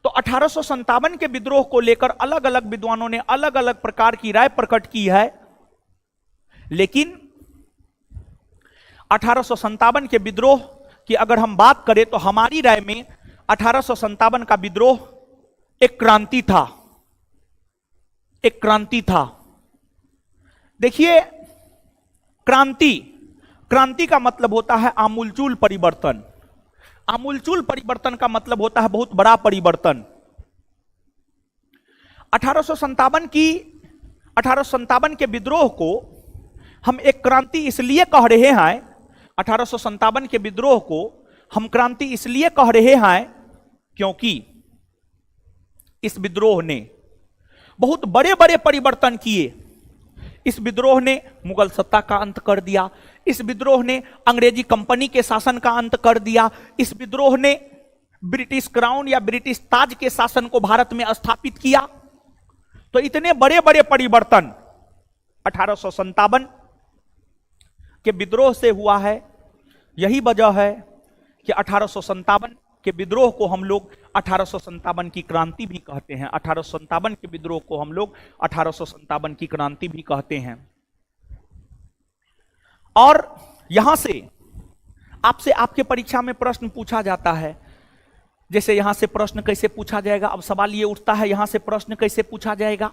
तो 1857 के विद्रोह को लेकर अलग अलग विद्वानों ने अलग अलग प्रकार की राय प्रकट की है, लेकिन 1857 के विद्रोह की अगर हम बात करें तो हमारी राय में 1857 का विद्रोह एक क्रांति था, एक क्रांति था। देखिए क्रांति का मतलब होता है आमूलचूल परिवर्तन। आमूलचूल परिवर्तन का मतलब होता है बहुत बड़ा परिवर्तन। 1857 के विद्रोह को हम एक क्रांति इसलिए कह रहे हैं, 1857 के विद्रोह को हम क्रांति इसलिए कह रहे हैं क्योंकि इस विद्रोह ने बहुत बड़े बड़े परिवर्तन किए। इस विद्रोह ने मुगल सत्ता का अंत कर दिया, इस विद्रोह ने अंग्रेजी कंपनी के शासन का अंत कर दिया, इस विद्रोह ने ब्रिटिश क्राउन या ब्रिटिश ताज के शासन को भारत में स्थापित किया। तो इतने बड़े बड़े परिवर्तन 1857 के विद्रोह से हुआ है। यही वजह है कि 1857 के विद्रोह को हम लोग 1857 की क्रांति भी कहते हैं। 1857 के विद्रोह को हम लोग 1857 की क्रांति भी कहते हैं। और यहां से आपसे आपके परीक्षा में प्रश्न पूछा जाता है, जैसे यहां से प्रश्न कैसे पूछा जाएगा। अब सवाल ये उठता है यहां से प्रश्न कैसे पूछा जाएगा।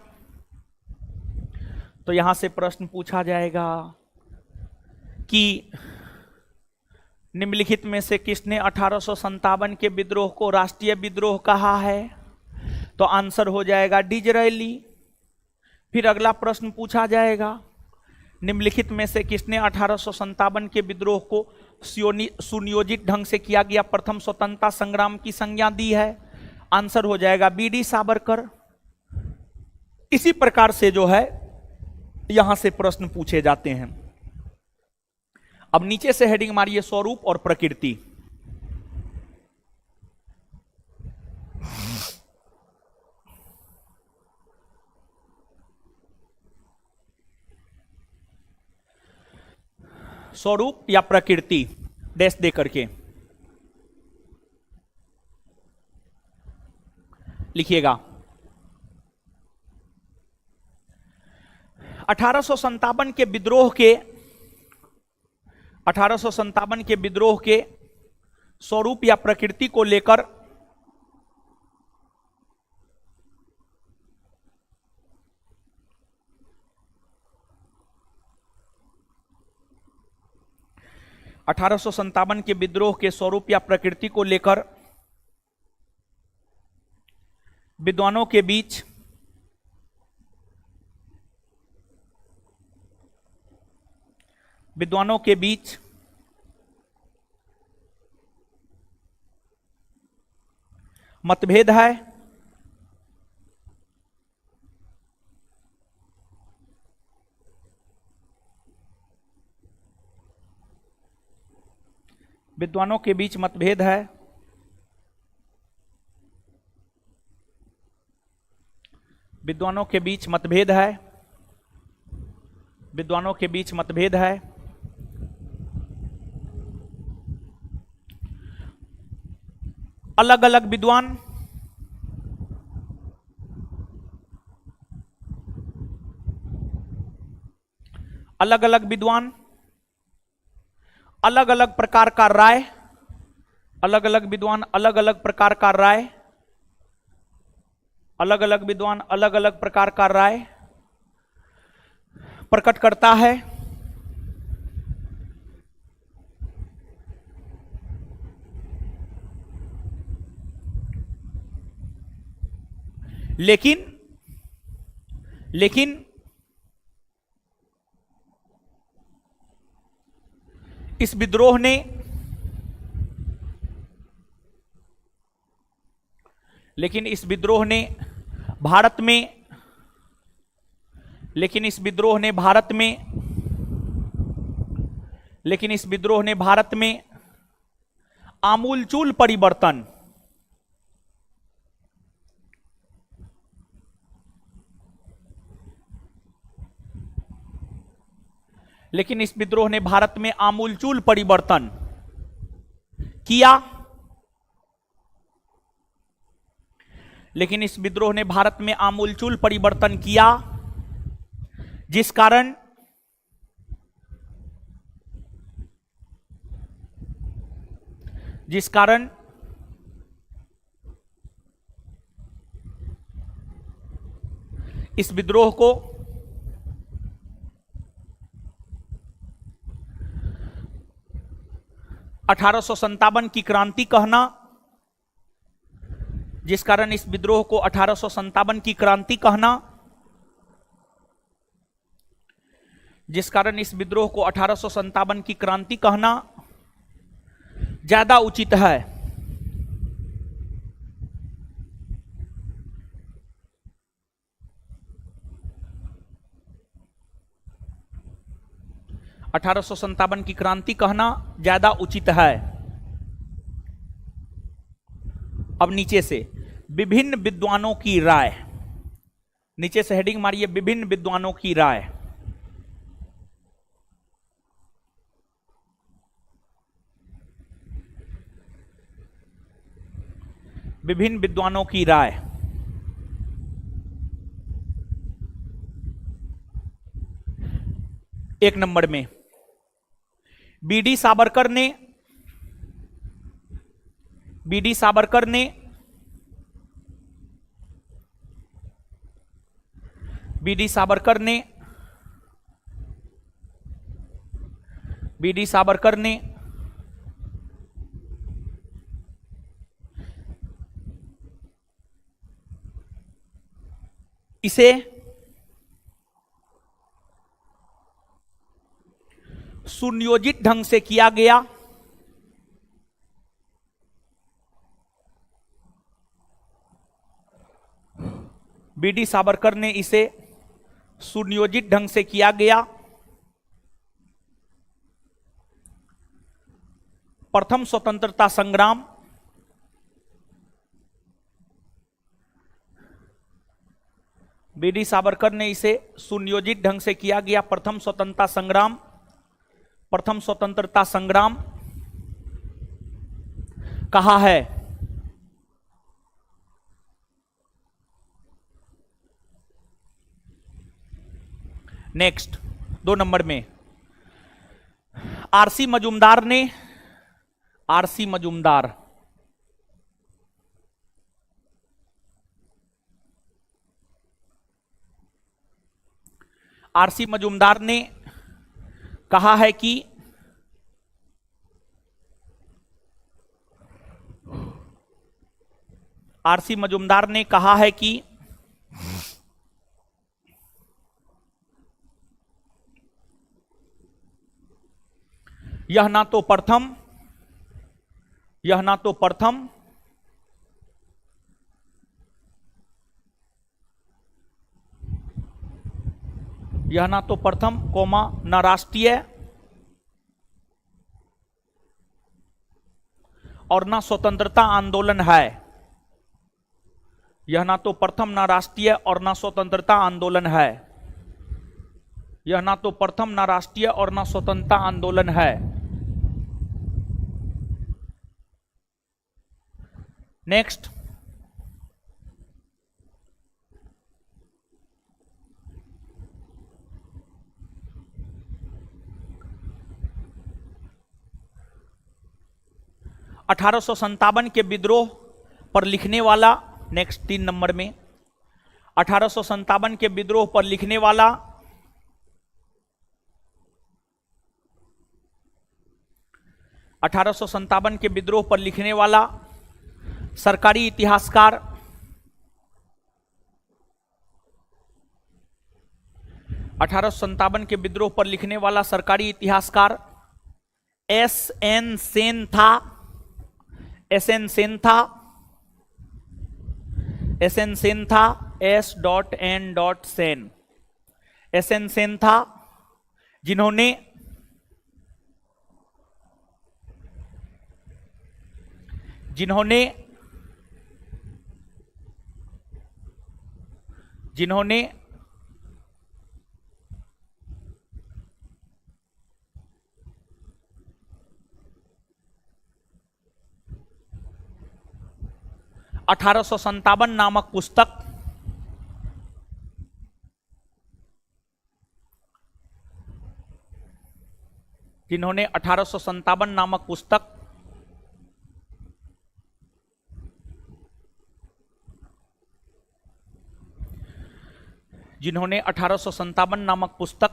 तो यहां से प्रश्न पूछा जाएगा कि निम्नलिखित में से किसने 1857 के विद्रोह को राष्ट्रीय विद्रोह कहा है। तो आंसर हो जाएगा डिज़रायली। फिर अगला प्रश्न पूछा जाएगा निम्नलिखित में से किसने 1857 के विद्रोह को सुनियोजित ढंग से किया गया प्रथम स्वतंत्रता संग्राम की संज्ञा दी है। आंसर हो जाएगा बीडी सावरकर। इसी प्रकार से जो है यहां से प्रश्न पूछे जाते हैं। अब नीचे से हेडिंग मारिए स्वरूप और प्रकृति। स्वरूप या प्रकृति डैश दे करके लिखिएगा। 1857 के विद्रोह के 1857 के विद्रोह के स्वरूप या प्रकृति को लेकर के विद्रोह के स्वरूप या प्रकृति को लेकर विद्वानों के बीच मतभेद है। विद्वानों के बीच मतभेद है। विद्वानों के बीच मतभेद है। विद्वानों के बीच मतभेद है। अलग अलग विद्वान अलग अलग विद्वान अलग अलग प्रकार का राय, अलग अलग विद्वान अलग अलग प्रकार का राय, अलग अलग विद्वान अलग अलग प्रकार का राय प्रकट करता है। लेकिन इस विद्रोह ने भारत में आमूलचूल परिवर्तन किया। लेकिन इस विद्रोह ने भारत में आमूलचूल परिवर्तन किया, जिस कारण इस विद्रोह को (1857) की क्रांति कहना, जिस कारण इस विद्रोह को 1857 की क्रांति कहना, ज्यादा उचित है। (1857) की क्रांति कहना ज्यादा उचित है। अब नीचे से विभिन्न विद्वानों की राय, नीचे से हेडिंग मारिए विभिन्न विद्वानों की राय। विभिन्न विद्वानों की राय। एक नंबर में बीडी सावरकर ने इसे सुनियोजित ढंग से किया गया। बीडी सावरकर ने इसे सुनियोजित ढंग से किया गया। प्रथम स्वतंत्रता संग्राम, बीडी सावरकर ने इसे सुनियोजित ढंग से किया गया। प्रथम स्वतंत्रता संग्राम कहा है। नेक्स्ट 2 नंबर में आरसी मजूमदार ने कहा है कि यह ना तो प्रथम न राष्ट्रीय और न स्वतंत्रता आंदोलन है। यह ना तो प्रथम, न राष्ट्रीय और न स्वतंत्रता आंदोलन है। यह ना तो प्रथम, ना राष्ट्रीय और ना स्वतंत्रता आंदोलन है। नेक्स्ट, अठारह के विद्रोह पर लिखने वाला, नेक्स्ट 3 नंबर में, 1857 के विद्रोह पर लिखने वाला, के विद्रोह पर लिखने वाला सरकारी इतिहासकार, 1857 के विद्रोह पर लिखने वाला सरकारी इतिहासकार एस.एन. सेन था। एस.एन. सेन था, एस.एन. सेन था, S.N. सेन, एस.एन. सेन था, जिन्होंने जिन्होंने जिन्होंने 1857 नामक पुस्तक, जिन्होंने 1857 नामक पुस्तक जिन्होंने 1857 नामक पुस्तक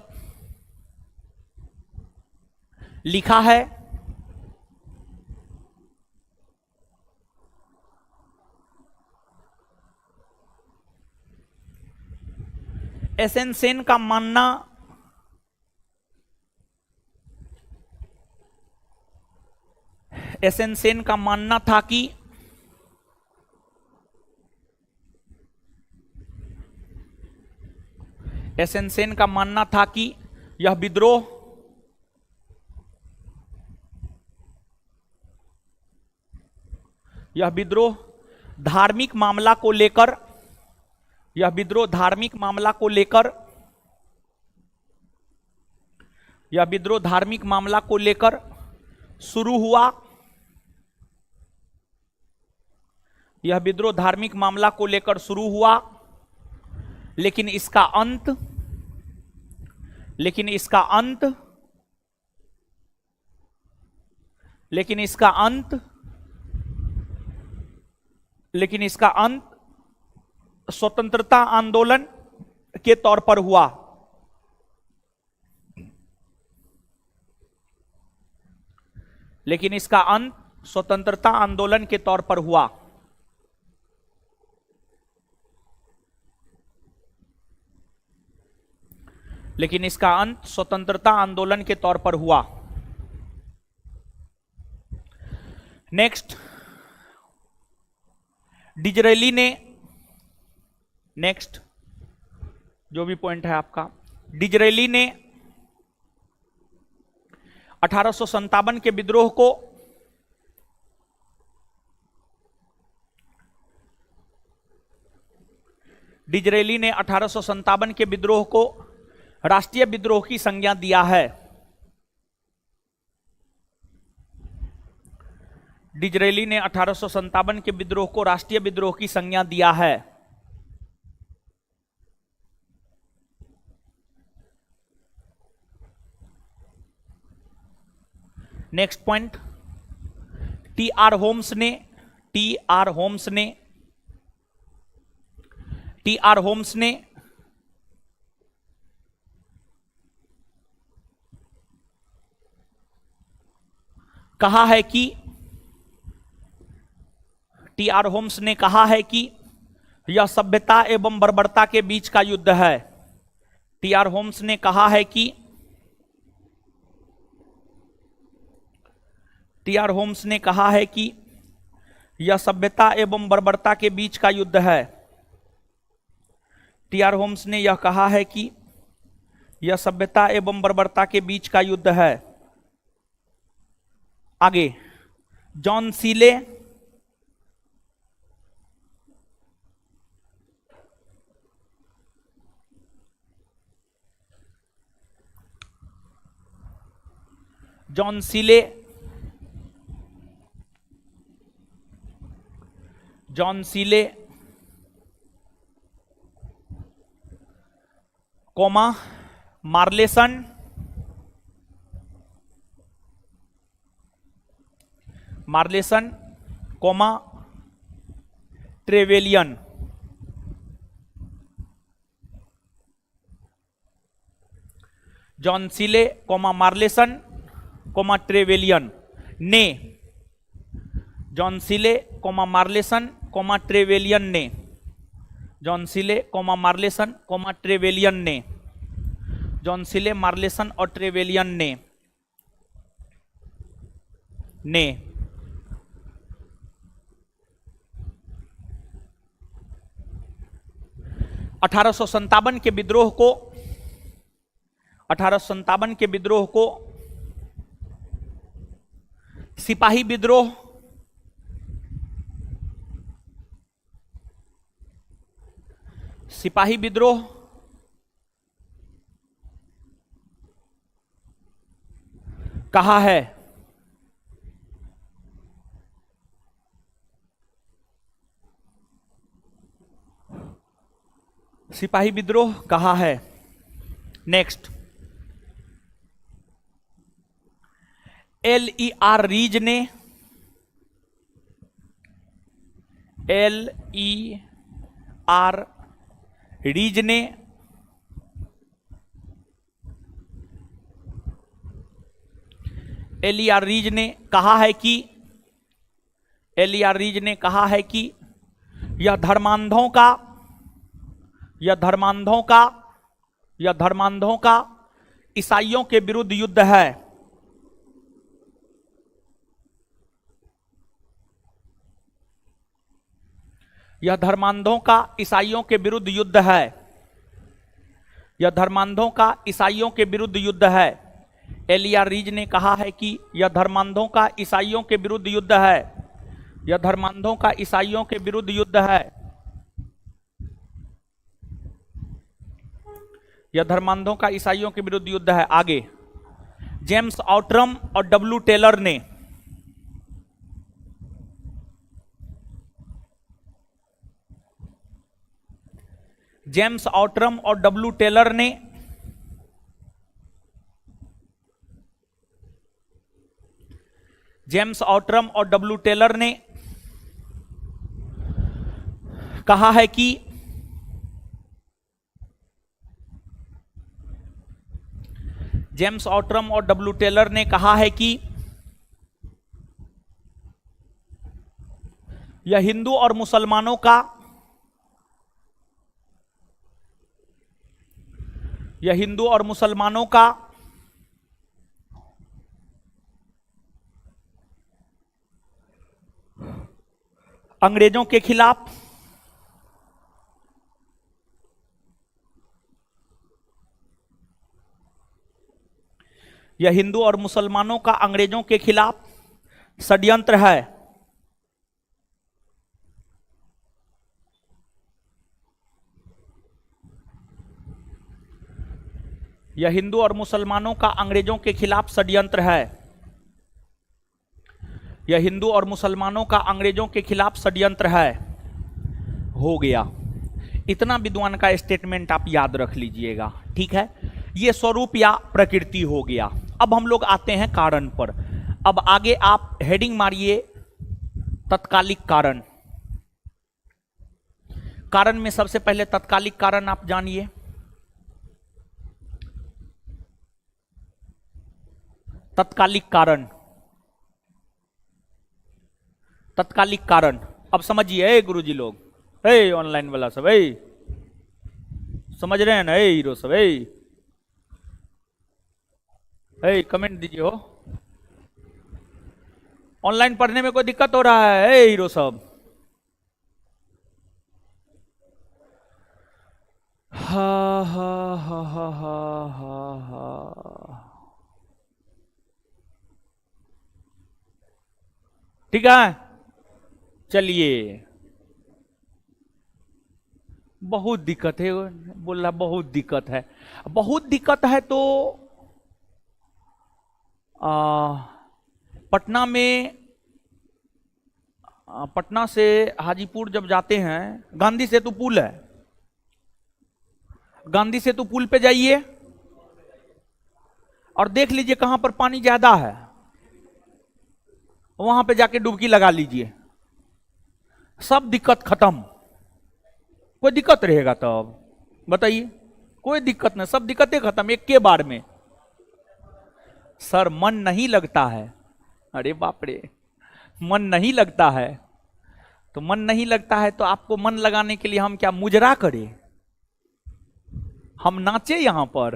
लिखा है, एस.एन. सेन का मानना एस.एन. सेन का मानना था कि एस.एन. सेन का मानना था कि यह विद्रोह धार्मिक मामला को लेकर यह विद्रोह धार्मिक मामला को लेकर यह विद्रोह धार्मिक मामला को लेकर शुरू हुआ। यह विद्रोह धार्मिक मामला को लेकर शुरू हुआ, लेकिन इसका अंत लेकिन इसका अंत लेकिन इसका अंत लेकिन इसका अंत स्वतंत्रता आंदोलन के तौर पर हुआ। लेकिन इसका अंत स्वतंत्रता आंदोलन के तौर पर हुआ। लेकिन इसका अंत स्वतंत्रता आंदोलन के तौर पर हुआ। नेक्स्ट, डिजरेली ने, नेक्स्ट जो भी पॉइंट है आपका, डिजरेली ने 1857 के विद्रोह को डिजरेली ने 1857 के विद्रोह को राष्ट्रीय विद्रोह की संज्ञा दिया है। डिजरेली ने 1857 के विद्रोह को राष्ट्रीय विद्रोह की संज्ञा दिया है। Next point, TR. होम्स ने टी.आर. होम्स ने कहा है कि टी.आर. होम्स ने कहा है कि यह सभ्यता एवं बर्बरता के बीच का युद्ध है। टी.आर. होम्स ने कहा है कि टी.आर. होम्स ने कहा है कि यह सभ्यता एवं बर्बरता के बीच का युद्ध है। टी.आर. होम्स ने यह कहा है कि यह सभ्यता एवं बर्बरता के बीच का युद्ध है। आगे, John Seeley, John Seeley, John Seeley, comma Malleson, Malleson, comma Trevelyan, John Seeley, comma Malleson, comma Trevelyan ने, John Seeley, comma Malleson, comma Trevelyan ने, John Seeley, comma Malleson, comma Trevelyan ने, जॉन सीले, मार्लेसन और Trevelyan ने 1857 के विद्रोह को 1857 के विद्रोह को सिपाही विद्रोह, सिपाही विद्रोह कहा है। सिपाही विद्रोह कहा है। नेक्स्ट, LER रीज ने, LER रीज ने LER रीज ने कहा है कि LER रीज ने कहा है कि यह धर्मांधों का ईसाइयों के विरुद्ध युद्ध है। यह धर्मांधों का ईसाइयों के विरुद्ध युद्ध है। यह धर्मांधों का ईसाइयों के विरुद्ध युद्ध है। LER रीज ने कहा है कि यह धर्मांधों का ईसाइयों के विरुद्ध युद्ध है। यह धर्मांधों का ईसाइयों के विरुद्ध युद्ध है। यह धर्मांधों का ईसाइयों के विरुद्ध युद्ध है। आगे, जेम्स आउट्रम और W टेलर ने, जेम्स आउट्रम और W टेलर ने जेम्स आउट्रम और W टेलर ने कहा है कि जेम्स आउट्रम और W टेलर ने कहा है कि यह हिंदू और मुसलमानों का अंग्रेजों के खिलाफ यह हिंदू और मुसलमानों का अंग्रेजों के खिलाफ षड्यंत्र है। यह हिंदू और मुसलमानों का अंग्रेजों के खिलाफ षड्यंत्र है। यह हिंदू और मुसलमानों का अंग्रेजों के खिलाफ षड्यंत्र है। हो गया। इतना विद्वान का स्टेटमेंट आप याद रख लीजिएगा, ठीक है। ये स्वरूप या प्रकृति हो गया। अब हम लोग आते हैं कारण पर। अब आगे आप हेडिंग मारिए तत्कालिक कारण। कारण में सबसे पहले तत्कालिक कारण आप जानिए। तत्कालिक कारण, तत्कालिक कारण। अब समझिए गुरुजी लोग, ऑनलाइन वाला सब समझ रहे हैं ना? हीरो सब कमेंट दीजिए हो। ऑनलाइन पढ़ने में कोई दिक्कत हो रहा है हीरो सब? हा हा हा हा हा हा। ठीक है, चलिए। बहुत दिक्कत है, बोल रहा बहुत दिक्कत है। बहुत दिक्कत है तो पटना में पटना से हाजीपुर जब जाते हैं, गांधी सेतु पुल है, गांधी सेतु पुल पे जाइए और देख लीजिए कहां पर पानी ज्यादा है, वहां पे जाके डुबकी लगा लीजिए, सब दिक्कत खत्म। कोई दिक्कत रहेगा तब बताइए? कोई दिक्कत नहीं, सब दिक्कतें खत्म एक के बार में। सर मन नहीं लगता है, अरे बाप रे, मन नहीं लगता है तो मन नहीं लगता है तो आपको मन लगाने के लिए हम क्या मुजरा करें? हम नाचे यहां पर?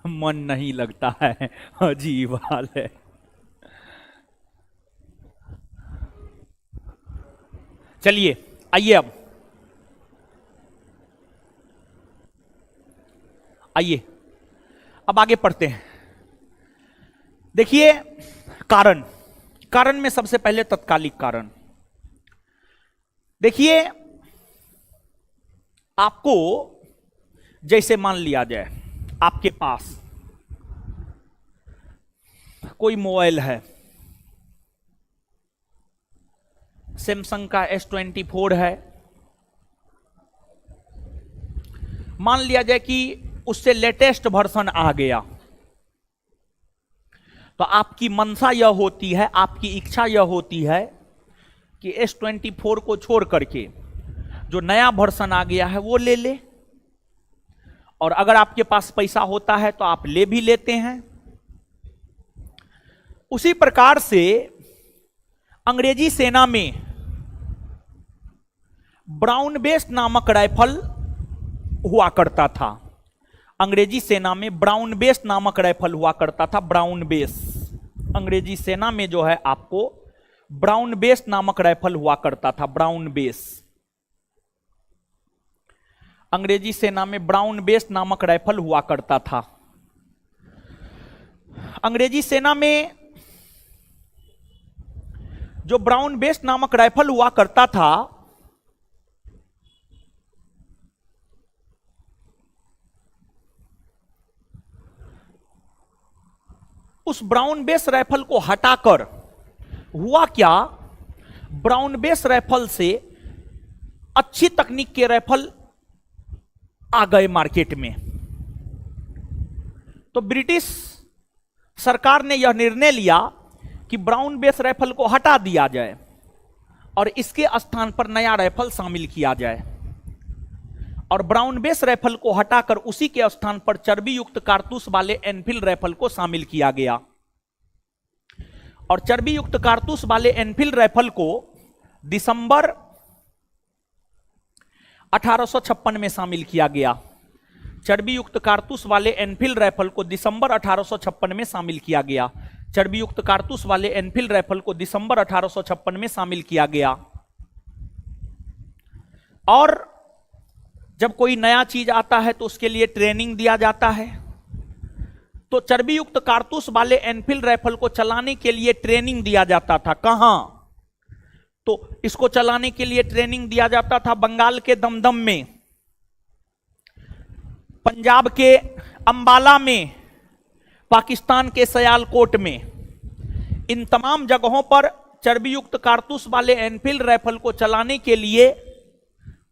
मन नहीं लगता है, अजीब हाल है। चलिए आइए, अब आगे पढ़ते हैं। देखिए कारण में सबसे पहले तत्कालिक कारण। देखिए आपको जैसे मान लिया जाए आपके पास कोई मोबाइल है, सैमसंग का S24 है, मान लिया जाए कि उससे लेटेस्ट वर्जन आ गया, तो आपकी मंशा यह होती है, आपकी इच्छा यह होती है कि S24 को छोड़ करके जो नया वर्जन आ गया है वो ले ले, और अगर आपके पास पैसा होता है तो आप ले भी लेते हैं। उसी प्रकार से अंग्रेजी सेना में ब्राउन बेस नामक राइफल हुआ करता था। अंग्रेजी सेना में ब्राउन बेस नामक राइफल हुआ करता था। ब्राउन बेस, अंग्रेजी सेना में जो है आपको ब्राउन बेस नामक राइफल हुआ करता था। ब्राउन बेस, अंग्रेजी सेना में ब्राउन बेस नामक राइफल हुआ करता था। अंग्रेजी सेना में जो ब्राउन बेस नामक राइफल हुआ करता था, उस ब्राउन बेस राइफल को हटाकर हुआ क्या, ब्राउन बेस राइफल से अच्छी तकनीक के राइफल आ गए मार्केट में। तो ब्रिटिश सरकार ने यह निर्णय लिया कि ब्राउन बेस राइफल को हटा दिया जाए और इसके स्थान पर नया राइफल शामिल किया जाए, और ब्राउन बेस राइफल को हटाकर उसी के स्थान पर चर्बी युक्त कारतूस वाले एनफील्ड राइफल को शामिल किया गया। और चर्बी युक्त कारतूस वाले एनफील्ड राइफल को दिसंबर 1856 में शामिल किया गया। चर्बी युक्त कारतूस वाले एनफील्ड राइफल को दिसंबर 1856 में शामिल किया गया। चर्बी युक्त कारतूस वाले एनफील्ड राइफल को दिसंबर 1856 में शामिल किया गया। और जब कोई नया चीज आता है तो उसके लिए ट्रेनिंग दिया जाता है। तो चर्बी युक्त कारतूस वाले एनफील्ड राइफल को चलाने के लिए ट्रेनिंग दिया जाता था। कहां? तो इसको चलाने के लिए ट्रेनिंग दिया जाता था बंगाल के दमदम में, पंजाब के अंबाला में, पाकिस्तान के सयालकोट में। इन तमाम जगहों पर चर्बी युक्त कारतूस वाले एनफील्ड राइफल को चलाने के लिए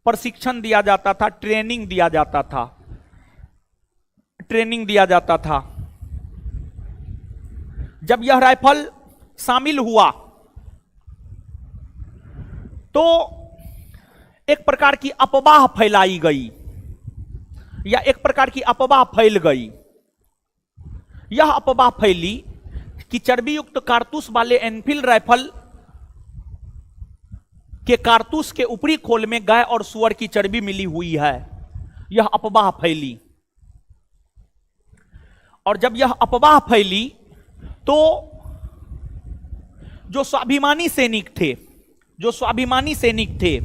प्रशिक्षण दिया जाता था, ट्रेनिंग दिया जाता था, ट्रेनिंग दिया जाता था। जब यह राइफल शामिल हुआ तो एक प्रकार की अफवाह फैलाई गई, या एक प्रकार की अफवाह फैल गई। यह अफवाह फैली कि चर्बी युक्त कारतूस वाले एनफील्ड राइफल के कारतूस के ऊपरी खोल में गाय और सुअर की चर्बी मिली हुई है। यह अफवाह फैली, और जब यह अफवाह फैली तो जो स्वाभिमानी सैनिक थे, जो स्वाभिमानी सैनिक थे,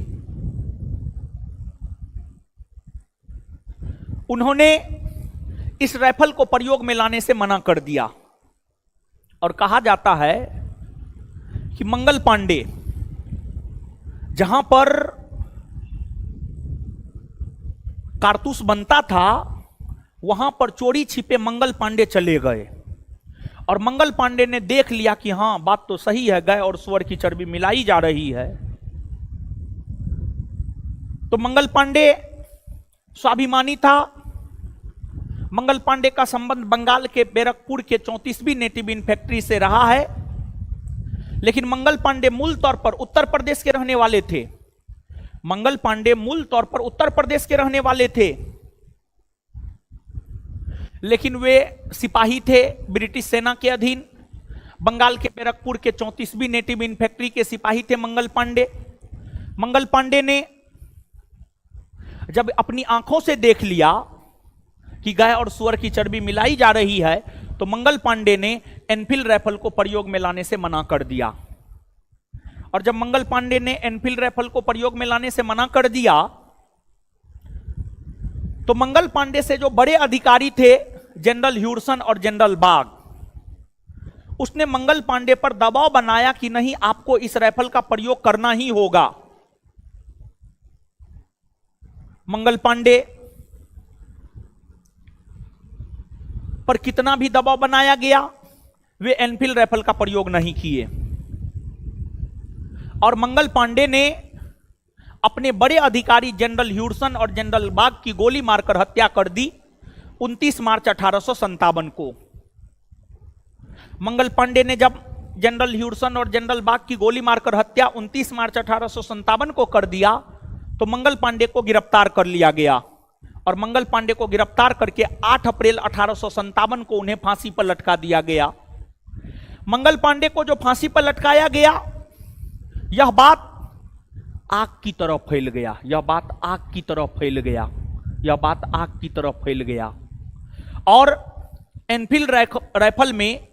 उन्होंने इस राइफल को प्रयोग में लाने से मना कर दिया। और कहा जाता है कि मंगल पांडे जहां पर कारतूस बनता था वहां पर चोरी छिपे मंगल पांडे चले गए और मंगल पांडे ने देख लिया कि हां बात तो सही है, गाय और सुअर की चर्बी मिलाई जा रही है। तो मंगल पांडे स्वाभिमानी था। मंगल पांडे का संबंध बंगाल के बैरकपुर के 34वीं नेटिविन फैक्ट्री से रहा है, लेकिन मंगल पांडे मूल तौर पर उत्तर प्रदेश के रहने वाले थे। मंगल पांडे मूल तौर पर उत्तर प्रदेश के रहने वाले थे, लेकिन वे सिपाही थे ब्रिटिश सेना के अधीन। बंगाल के बैरकपुर के 34वीं नेटिविन फैक्ट्री के सिपाही थे मंगल पांडे। मंगल पांडे ने जब अपनी आंखों से देख लिया कि गाय और सुअर की चर्बी मिलाई जा रही है, तो मंगल पांडे ने एनफील्ड राइफल को प्रयोग में लाने से मना कर दिया। और जब मंगल पांडे ने एनफील्ड राइफल को प्रयोग में लाने से मना कर दिया, तो मंगल पांडे से जो बड़े अधिकारी थे जनरल ह्यूडसन और जनरल बाग, उसने मंगल पांडे पर दबाव बनाया कि नहीं, आपको इस राइफल का प्रयोग करना ही होगा। मंगल पांडे पर कितना भी दबाव बनाया गया, वे एनफील्ड राइफल का प्रयोग नहीं किए। और मंगल पांडे ने अपने बड़े अधिकारी जनरल ह्यूडसन और जनरल बाग की गोली मारकर हत्या कर दी 29 मार्च 1857 को। मंगल पांडे ने जब जनरल ह्यूडसन और जनरल बाग की गोली मारकर हत्या 29 मार्च 1857 को कर दिया, तो मंगल पांडे को गिरफ्तार कर लिया गया। और मंगल पांडे को गिरफ्तार करके 8 अप्रैल 1857 को उन्हें फांसी पर लटका दिया गया। मंगल पांडे को जो फांसी पर लटकाया गया, यह बात आग की तरह फैल गया। यह बात आग की तरह फैल गया। यह बात आग की तरह फैल गया। और एनफील्ड राइफल में,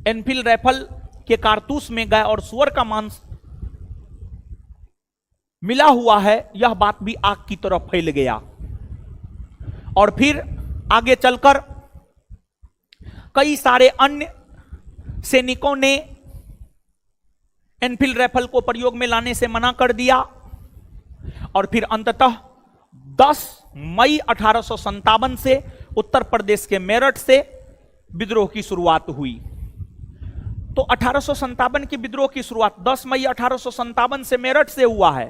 एनफील्ड राइफल के कारतूस में गाय और सुअर का मांस मिला हुआ है, यह बात भी आग की तरह फैल गया। और फिर आगे चलकर कई सारे अन्य सैनिकों ने एनफील्ड राइफल को प्रयोग में लाने से मना कर दिया। और फिर अंततः 10 मई 1857 से उत्तर प्रदेश के मेरठ से विद्रोह की शुरुआत हुई। तो 1857 के विद्रोह की शुरुआत 10 मई 1857 से मेरठ से हुआ है,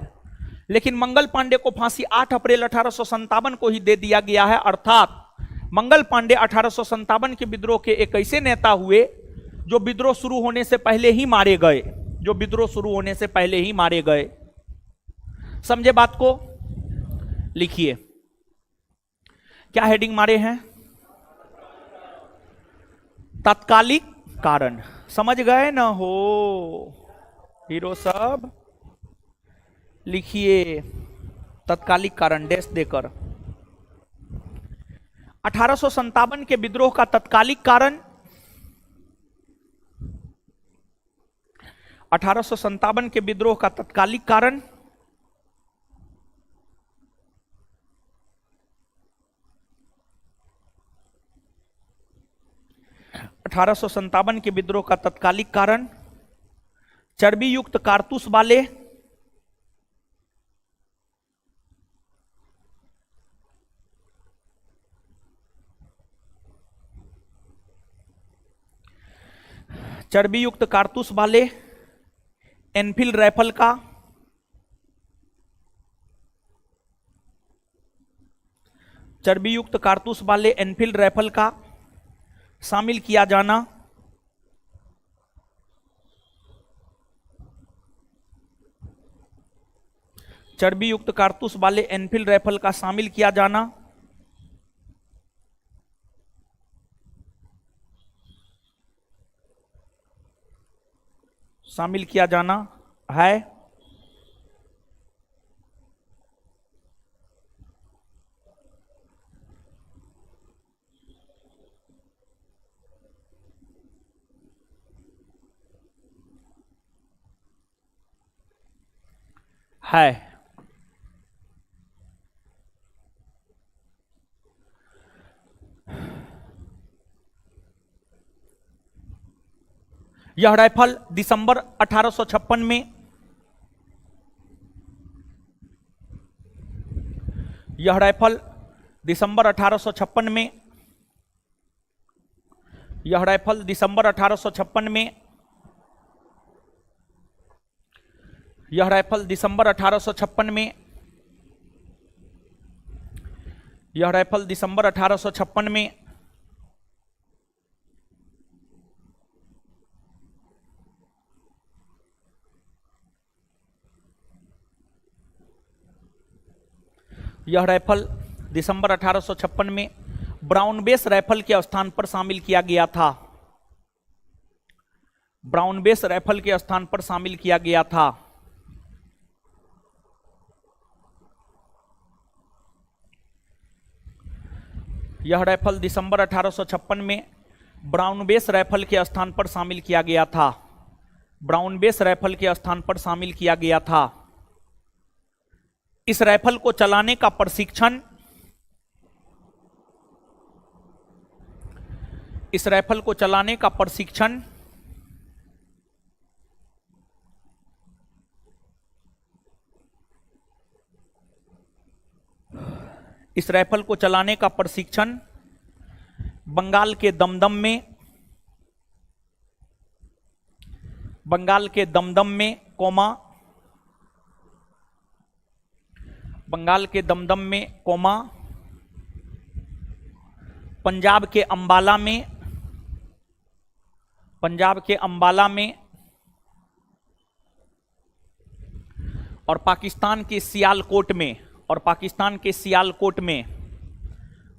लेकिन मंगल पांडे को फांसी 8 अप्रैल 1857 को ही दे दिया गया है। अर्थात मंगल पांडे 1857 के विद्रोह के एक ऐसे नेता हुए जो विद्रोह शुरू होने से पहले ही मारे गए, जो विद्रोह शुरू होने से पहले ही मारे गए। समझे बात को? लिखिए क्या हेडिंग मारे हैं? तात्कालिक कारण। समझ गए ना हो हीरो सब? लिखिए तत्कालिक कारण डैश देकर। 1857 के विद्रोह का तत्कालिक कारण, 1857 के विद्रोह का तत्कालिक कारण के विद्रोह का तत्कालिक कारण चर्बी युक्त कारतूस वाले एनफील्ड राइफल का कारतूस वाले एनफील्ड राइफल का शामिल किया जाना, चर्बी युक्त कारतूस वाले एनफील्ड राइफल का शामिल किया जाना है यह राइफल दिसंबर 1856 में यह राइफल दिसंबर 1856 में, यह राइफल दिसंबर 1856 में, यह राइफल दिसंबर 1856 में, यह राइफल दिसंबर 1856 में यह राइफल दिसंबर 1856 में ब्राउन बेस राइफल के स्थान पर शामिल किया गया था। ब्राउन बेस राइफल के स्थान पर शामिल किया गया था। यह राइफल दिसंबर 1856 में ब्राउन बेस राइफल के स्थान पर शामिल किया गया था। ब्राउन बेस राइफल के स्थान पर शामिल किया गया था। इस राइफल को चलाने का प्रशिक्षण, इस राइफल को चलाने का प्रशिक्षण इस राइफल को चलाने का प्रशिक्षण बंगाल के दमदम में, बंगाल के दमदम में कोमा, बंगाल के दमदम में कोमा, पंजाब के अंबाला में, पंजाब के अंबाला में और पाकिस्तान के सियालकोट में, और पाकिस्तान के सियालकोट में,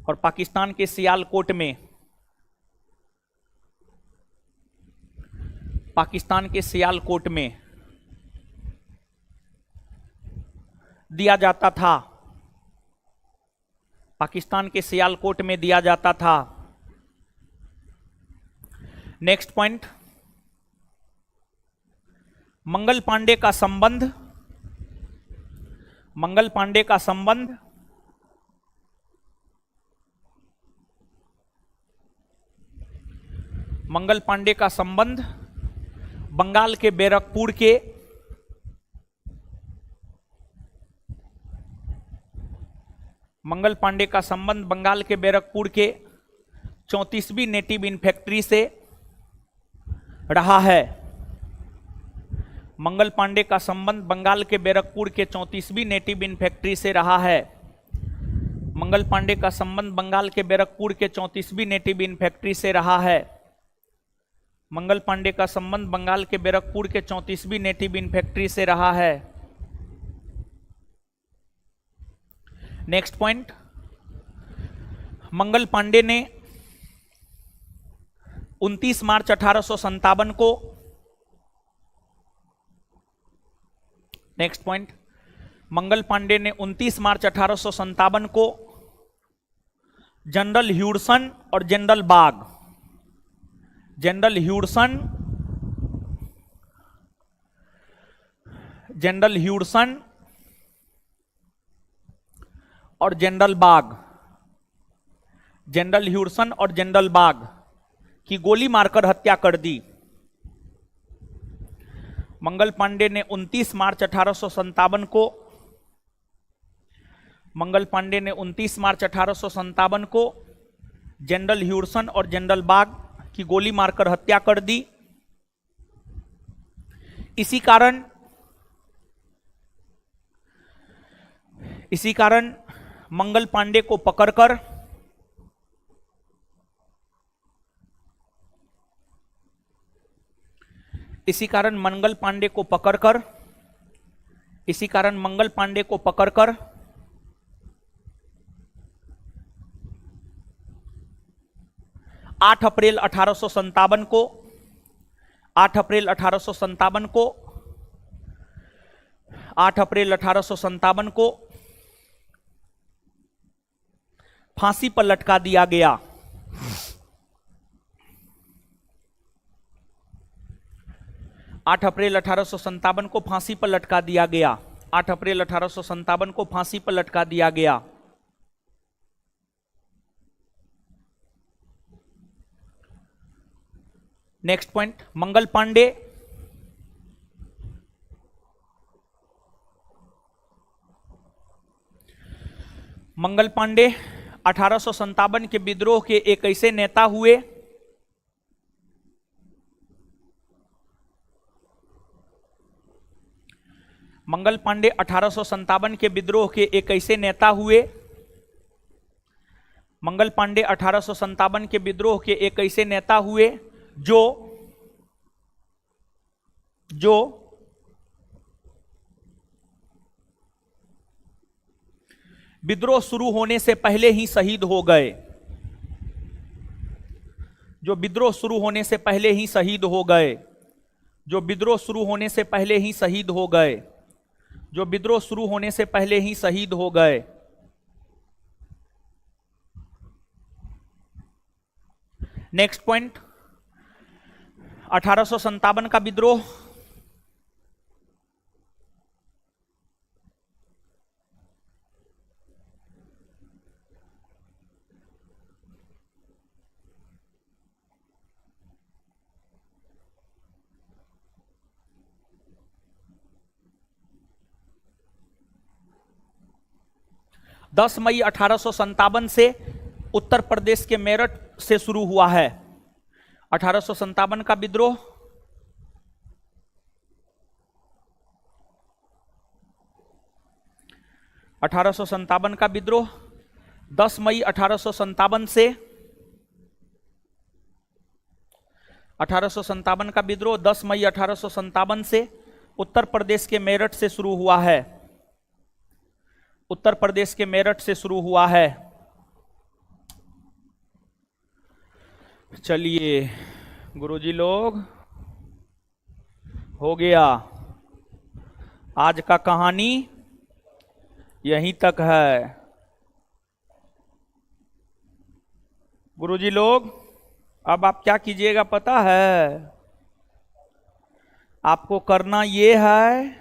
और पाकिस्तान के सियालकोट में, पाकिस्तान के सियालकोट में दिया जाता था। पाकिस्तान के सियालकोट में दिया जाता था। नेक्स्ट पॉइंट, मंगल पांडे का संबंध, मंगल पांडे का संबंध मंगल पांडे का संबंध बंगाल के बैरकपुर के, मंगल पांडे का संबंध बंगाल के बैरकपुर के 34वीं नेटिव इन फैक्ट्री से रहा है। मंगल पांडे का संबंध बंगाल के बैरकपुर के 34वीं नेटिव इन फैक्ट्री से रहा है। मंगल पांडे का संबंध बंगाल के बैरकपुर के 34वीं नेटिव इन फैक्ट्री से रहा है। मंगल पांडे का संबंध बंगाल के बैरकपुर के 34वीं नेटिव इन फैक्ट्री से रहा है। नेक्स्ट पॉइंट, मंगल पांडे ने 29 मार्च 1857 को, नेक्स्ट पॉइंट, मंगल पांडे ने 29 मार्च 1857 को जनरल ह्यूडसन और जनरल बाग, जनरल ह्यूडसन, जनरल ह्यूडसन और जनरल बाग, जनरल ह्यूडसन और जनरल बाग की गोली मारकर हत्या कर दी। मंगल पांडे ने 29 मार्च 1857 को, मंगल पांडे ने 29 मार्च 1857 को जनरल ह्यूडसन और जनरल बाग की गोली मारकर हत्या कर दी। इसी कारण मंगल पांडे को पकड़कर इसी कारण मंगल पांडे को पकड़कर इसी कारण मंगल पांडे को पकड़कर 8 अप्रैल 1857 को 8 अप्रैल 1857 को 8 अप्रैल 1857 को फांसी पर लटका दिया गया। 8 अप्रैल 1857 को फांसी पर लटका दिया गया। 8 अप्रैल 1857 को फांसी पर लटका दिया गया। नेक्स्ट पॉइंट, मंगल पांडे मंगल पांडे 1857 के विद्रोह के एक ऐसे नेता हुए मंगल पांडे 1857 के विद्रोह के एक ऐसे नेता हुए मंगल पांडे 1857 के विद्रोह के एक ऐसे नेता हुए जो विद्रोह शुरू होने से पहले ही शहीद हो गए, जो विद्रोह शुरू होने से पहले ही शहीद हो गए, जो विद्रोह शुरू होने से पहले ही शहीद हो गए, जो विद्रोह शुरू होने से पहले ही शहीद हो गए। नेक्स्ट पॉइंट, 1857 का विद्रोह दस मई 1857 से उत्तर प्रदेश के मेरठ से शुरू हुआ है। 1857 का विद्रोह 1857 का विद्रोह 10 मई 1857 से 1857 का विद्रोह 10 मई 1857 से उत्तर प्रदेश के मेरठ से शुरू हुआ है। उत्तर प्रदेश के मेरठ से शुरू हुआ है। चलिए गुरुजी लोग, हो गया, आज का कहानी यहीं तक है। गुरुजी लोग, अब आप क्या कीजिएगा पता है? आपको करना ये है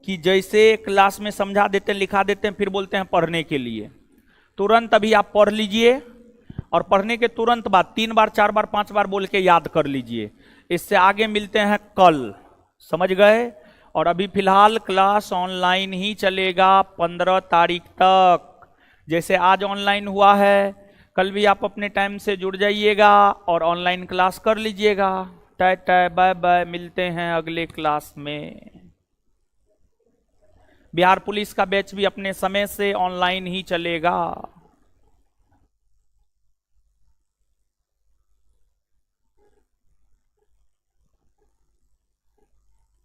कि जैसे क्लास में समझा देते हैं, लिखा देते हैं, फिर बोलते हैं पढ़ने के लिए, तुरंत अभी आप पढ़ लीजिए और पढ़ने के तुरंत बाद 3 बार 4 बार 5 बार बोल के याद कर लीजिए। इससे आगे मिलते हैं कल, समझ गए? और अभी फिलहाल क्लास ऑनलाइन ही चलेगा 15 तारीख तक। जैसे आज ऑनलाइन हुआ है, कल भी आप अपने टाइम से जुड़ जाइएगा और ऑनलाइन क्लास कर लीजिएगा। टाटा बाय बाय, मिलते हैं अगले क्लास में। बिहार पुलिस का बैच भी अपने समय से ऑनलाइन ही चलेगा।